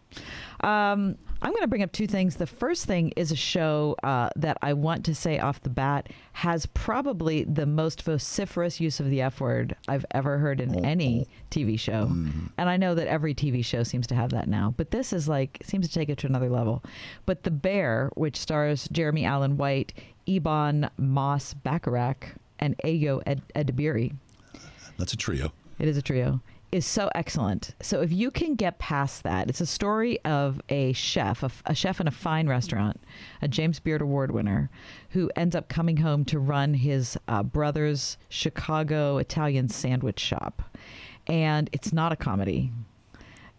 I'm going to bring up two things. The first thing is a show that I want to say off the bat has probably the most vociferous use of the F word I've ever heard in any TV show. And I know that every TV show seems to have that now, but this is seems to take it to another level. But The Bear, which stars Jeremy Allen White, Ebon Moss Bacharach, and Ayo Edebiri. That's a trio. It is a trio. Is so excellent. So if you can get past that, it's a story of a chef in a fine restaurant, a James Beard Award winner, who ends up coming home to run his brother's Chicago Italian sandwich shop. And it's not a comedy.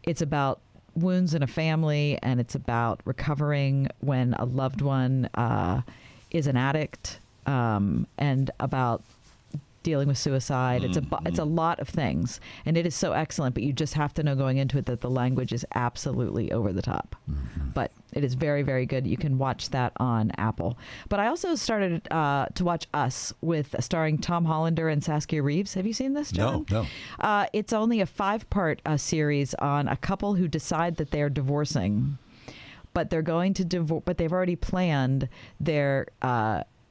It's about wounds in a family, and it's about recovering when a loved one is an addict, and about dealing with suicide. It's a lot of things, and it is so excellent. But you just have to know going into it that the language is absolutely over the top. But it is very, very good. You can watch that on Apple. But I also started to watch Us with starring Tom Hollander and Saskia Reeves. Have you seen this, John? No. It's only a 5-part series on a couple who decide that they're divorcing, but they're going to divorce. But they've already planned their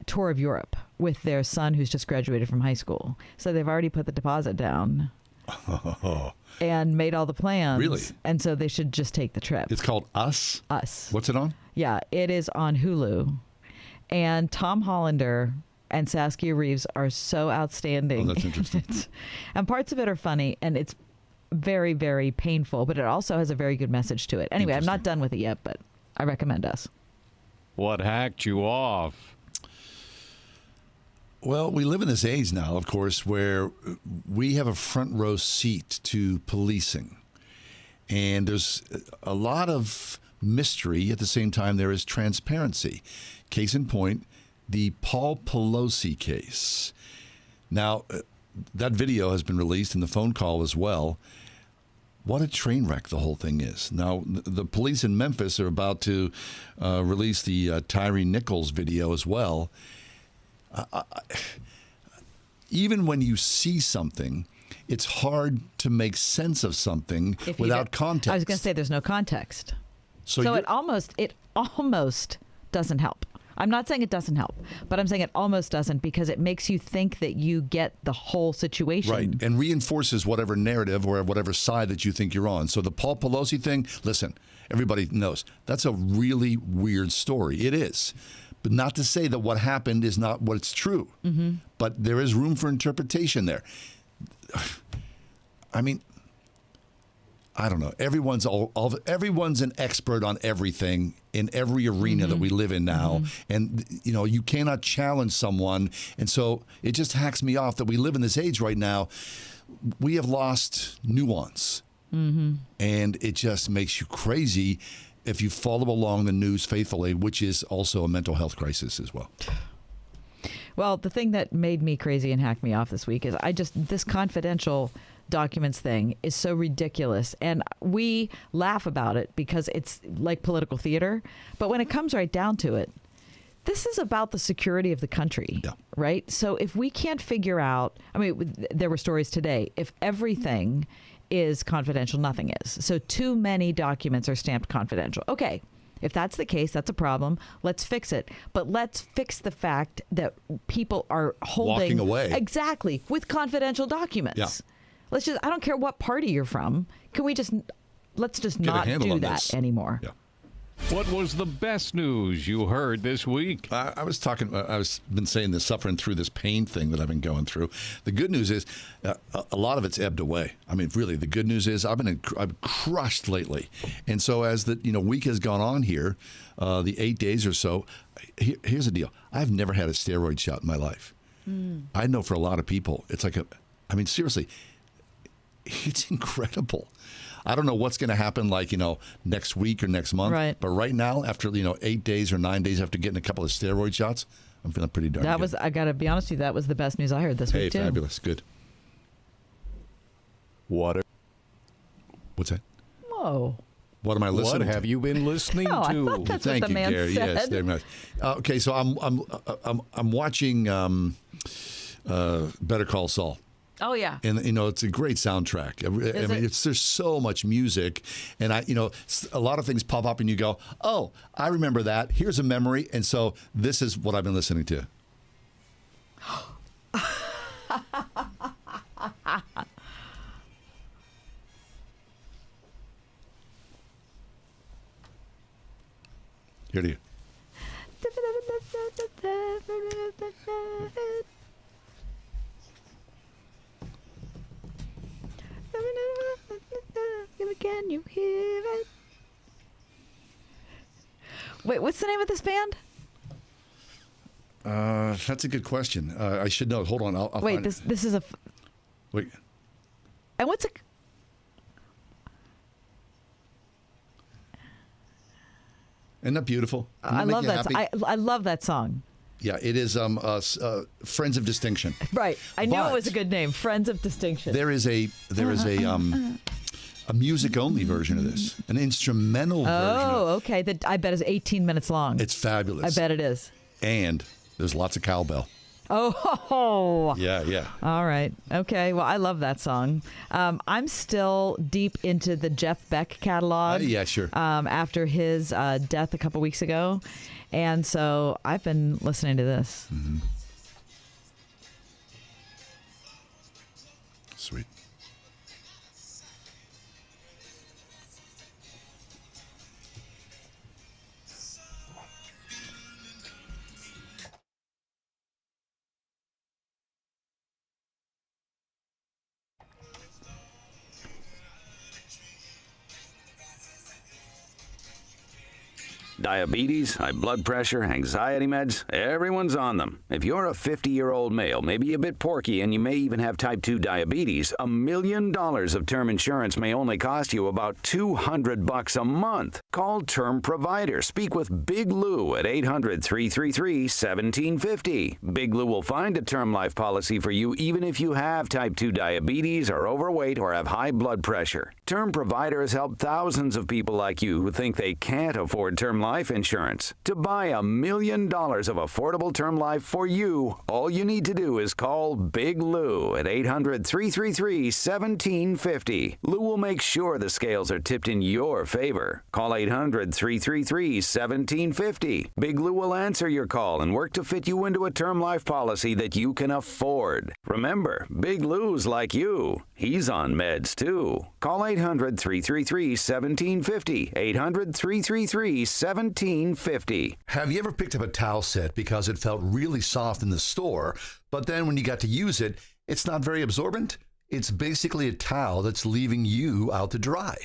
tour of Europe with their son who's just graduated from high school. So they've already put the deposit down and made all the plans. Really? And so they should just take the trip. It's called Us? Us. What's it on? Yeah, it is on Hulu. And Tom Hollander and Saskia Reeves are so outstanding. Oh, that's interesting. And parts of it are funny, and it's very, very painful, but it also has a very good message to it. Anyway, I'm not done with it yet, but I recommend Us. What hacked you off? Well, we live in this age now, of course, where we have a front row seat to policing. And there's a lot of mystery. At the same time, there is transparency. Case in point, the Paul Pelosi case. Now, that video has been released and the phone call as well. What a train wreck the whole thing is. Now, the police in Memphis are about to release the Tyree Nichols video as well. Even when you see something, it's hard to make sense of something without context. I was going to say there's no context. So it almost doesn't help. I'm not saying it doesn't help, but I'm saying it almost doesn't, because it makes you think that you get the whole situation. Right, and reinforces whatever narrative or whatever side that you think you're on. So the Paul Pelosi thing, listen, everybody knows, that's a really weird story. It is. But not to say that what happened is not what's true. Mm-hmm. But there is room for interpretation there. I mean, I don't know. Everyone's an expert on everything in every arena that we live in now. And, you cannot challenge someone. And so it just hacks me off that we live in this age right now. We have lost nuance. And it just makes you crazy if you follow along the news faithfully, which is also a mental health crisis as well. Well, the thing that made me crazy and hacked me off this week is this confidential documents thing is so ridiculous. And we laugh about it because it's like political theater. But when it comes right down to it, this is about the security of the country, right? So if we can't figure out, there were stories today, if everything is confidential, nothing is. So too many documents are stamped confidential. Okay, if that's the case, that's a problem. Let's fix it. But let's fix the fact that people are walking away. Exactly, with confidential documents. Yeah. I don't care what party you're from. Let's just not do that anymore. Yeah. What was the best news you heard this week? I was been saying this, suffering through this pain thing that I've been going through. The good news is a lot of it's ebbed away. I mean, really, the good news is I've crushed lately. And so as the week has gone on here, the 8 days or so, here's the deal. I've never had a steroid shot in my life. I know for a lot of people, it's like seriously, it's incredible. I don't know what's going to happen next week or next month. Right. But right now, after 8 days or 9 days after getting a couple of steroid shots, I'm feeling pretty darn good. I got to be honest with you, that was the best news I heard this week too. Hey, fabulous. Good. What's that? Whoa. What am I listening to? What have you been listening to? I thought that's Thank what the you, man Gary. said. Yes, very much. Okay, so I'm watching Better Call Saul. Oh yeah, and it's a great soundtrack. There's so much music, and a lot of things pop up, and you go, "Oh, I remember that. Here's a memory." And so this is what I've been listening to. Here to you. Can you hear it? Wait, what's the name of this band? That's a good question. I should know. Hold on. I'll wait. Find This is a. Wait. And what's a? Isn't that beautiful? I love that. I love that song. Yeah, it is Friends of Distinction. Right. I knew it was a good name, Friends of Distinction. There is a music-only version of this, an instrumental version. Oh, okay. That I bet is 18 minutes long. It's fabulous. I bet it is. And there's lots of cowbell. Oh. Yeah. All right. Okay. Well, I love that song. I'm still deep into the Jeff Beck catalog. Yeah, sure. After his death a couple weeks ago. And so I've been listening to this. Mm-hmm. Sweet. Diabetes, high blood pressure, anxiety meds, everyone's on them. If you're a 50-year-old male, maybe a bit porky, and you may even have type 2 diabetes, $1 million of term insurance may only cost you about $200 a month. Call Term Provider. Speak with Big Lou at 800-333-1750. Big Lou will find a term life policy for you even if you have type 2 diabetes, are overweight, or have high blood pressure. Term Provider has helped thousands of people like you who think they can't afford term life insurance. To buy $1 million of affordable term life for you, all you need to do is call Big Lou at 800-333-1750. Lou will make sure the scales are tipped in your favor. Call 800-333-1750. Big Lou will answer your call and work to fit you into a term life policy that you can afford. Remember, Big Lou's like you. He's on meds too. Call 800-333-1750. 800-333-1750. Have you ever picked up a towel set because it felt really soft in the store, but then when you got to use it, it's not very absorbent? It's basically a towel that's leaving you out to dry.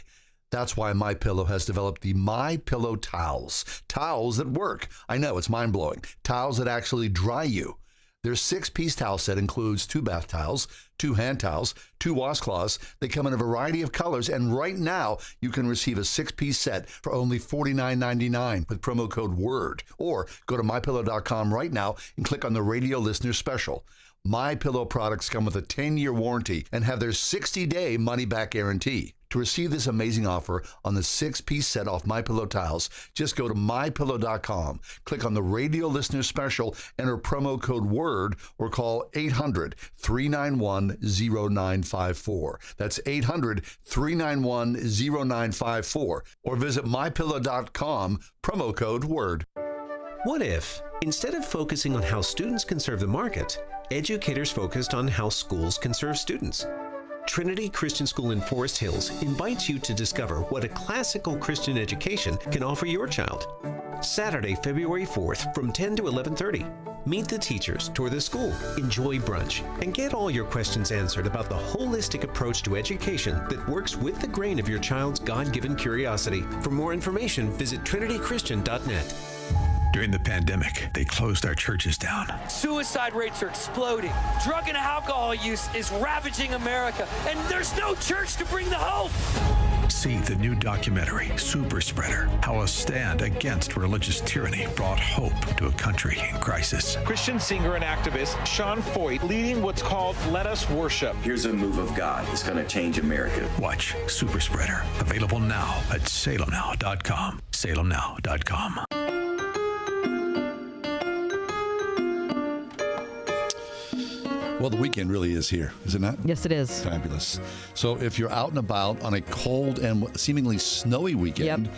That's why MyPillow has developed the MyPillow towels. Towels that work. I know, it's mind-blowing. Towels that actually dry you. Their 6-piece towel set includes 2 bath towels, 2 hand towels, 2 washcloths. They come in a variety of colors, and right now you can receive a 6-piece set for only $49.99 with promo code WORD. Or go to MyPillow.com right now and click on the radio listener special. MyPillow products come with a 10-year warranty and have their 60-day money-back guarantee. To receive this amazing offer on the 6-piece set off MyPillow towels, just go to MyPillow.com, click on the radio listener special, enter promo code WORD, or call 800-391-0954. That's 800-391-0954. Or visit MyPillow.com, promo code WORD. What if, instead of focusing on how students can serve the market, educators focused on how schools can serve students? Trinity Christian School in Forest Hills invites you to discover what a classical Christian education can offer your child. Saturday, February 4th from 10 to 11:30. Meet the teachers, tour the school, enjoy brunch, and get all your questions answered about the holistic approach to education that works with the grain of your child's God-given curiosity. For more information, visit trinitychristian.net. During the pandemic, they closed our churches down. Suicide rates are exploding. Drug and alcohol use is ravaging America, and there's no church to bring the hope. See the new documentary, Super Spreader, how a stand against religious tyranny brought hope to a country in crisis. Christian singer and activist Sean Foyt leading what's called Let Us Worship. Here's a move of God that's going to change America. Watch Super Spreader, available now at salemnow.com. salemnow.com. Well, the weekend really is here, is it not? Yes, it is. Fabulous. So if you're out and about on a cold and seemingly snowy weekend,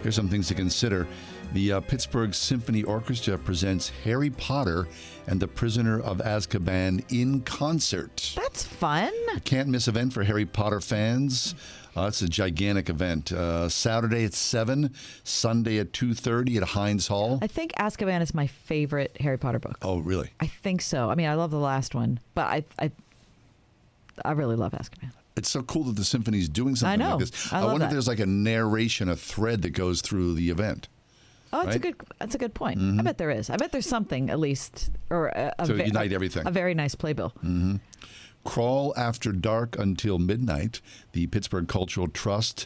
here's some things to consider. The Pittsburgh Symphony Orchestra presents Harry Potter and the Prisoner of Azkaban in concert. That's fun. A can't miss event for Harry Potter fans. It's a gigantic event. Saturday at 7, Sunday at 2:30 at Heinz Hall. I think Azkaban is my favorite Harry Potter book. Oh, really? I think so. I mean, I love the last one, but I really love Azkaban. It's so cool that the symphony's doing something like this. I wonder if there's like a narration, a thread that goes through the event. Oh, that's a good point. Mm-hmm. I bet there is. I bet there's something at least, or to unite everything. A very nice playbill. Mm-hmm. Crawl After Dark Until Midnight, the Pittsburgh Cultural Trust,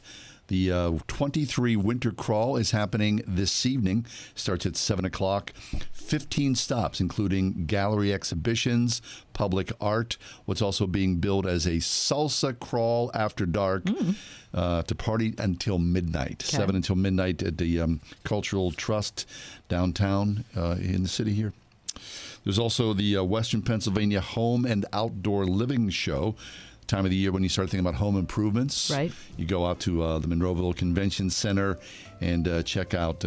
The 23 Winter Crawl is happening this evening. Starts at 7 o'clock. 15 stops, including gallery exhibitions, public art. What's also being billed as a salsa crawl after dark to party until midnight. Okay. 7 until midnight at the Cultural Trust downtown in the city here. There's also the Western Pennsylvania Home and Outdoor Living Show. Time of the year when you start thinking about home improvements. Right. You go out to the Monroeville Convention Center and check out,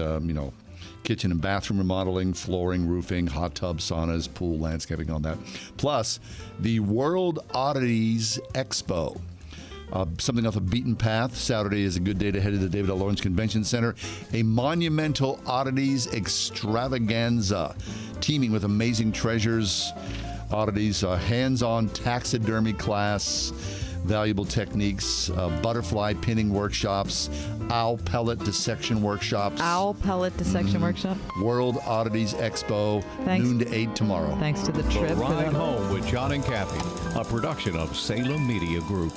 kitchen and bathroom remodeling, flooring, roofing, hot tub, saunas, pool, landscaping, all that. Plus, the World Oddities Expo. Something off the beaten path. Saturday is a good day to head to the David L. Lawrence Convention Center. A monumental oddities extravaganza, teeming with amazing treasures, oddities, hands-on taxidermy class, valuable techniques, butterfly pinning workshops, owl pellet dissection workshops. Owl pellet dissection workshop. World Oddities Expo, noon to 8 tomorrow. Thanks to the trip. The Ride Home with John and Kathy, a production of Salem Media Group.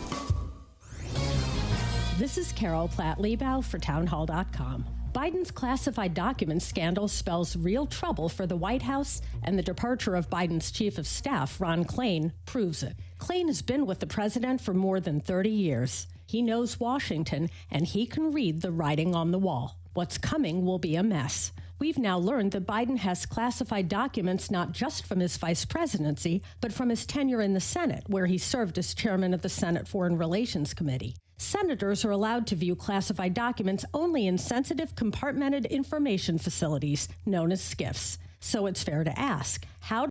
This is Carol Platt-Liebau for townhall.com. Biden's classified documents scandal spells real trouble for the White House, and the departure of Biden's chief of staff, Ron Klain, proves it. Klain has been with the president for more than 30 years. He knows Washington, and he can read the writing on the wall. What's coming will be a mess. We've now learned that Biden has classified documents not just from his vice presidency, but from his tenure in the Senate, where he served as chairman of the Senate Foreign Relations Committee. Senators are allowed to view classified documents only in sensitive compartmented information facilities known as SCIFs. So it's fair to ask, how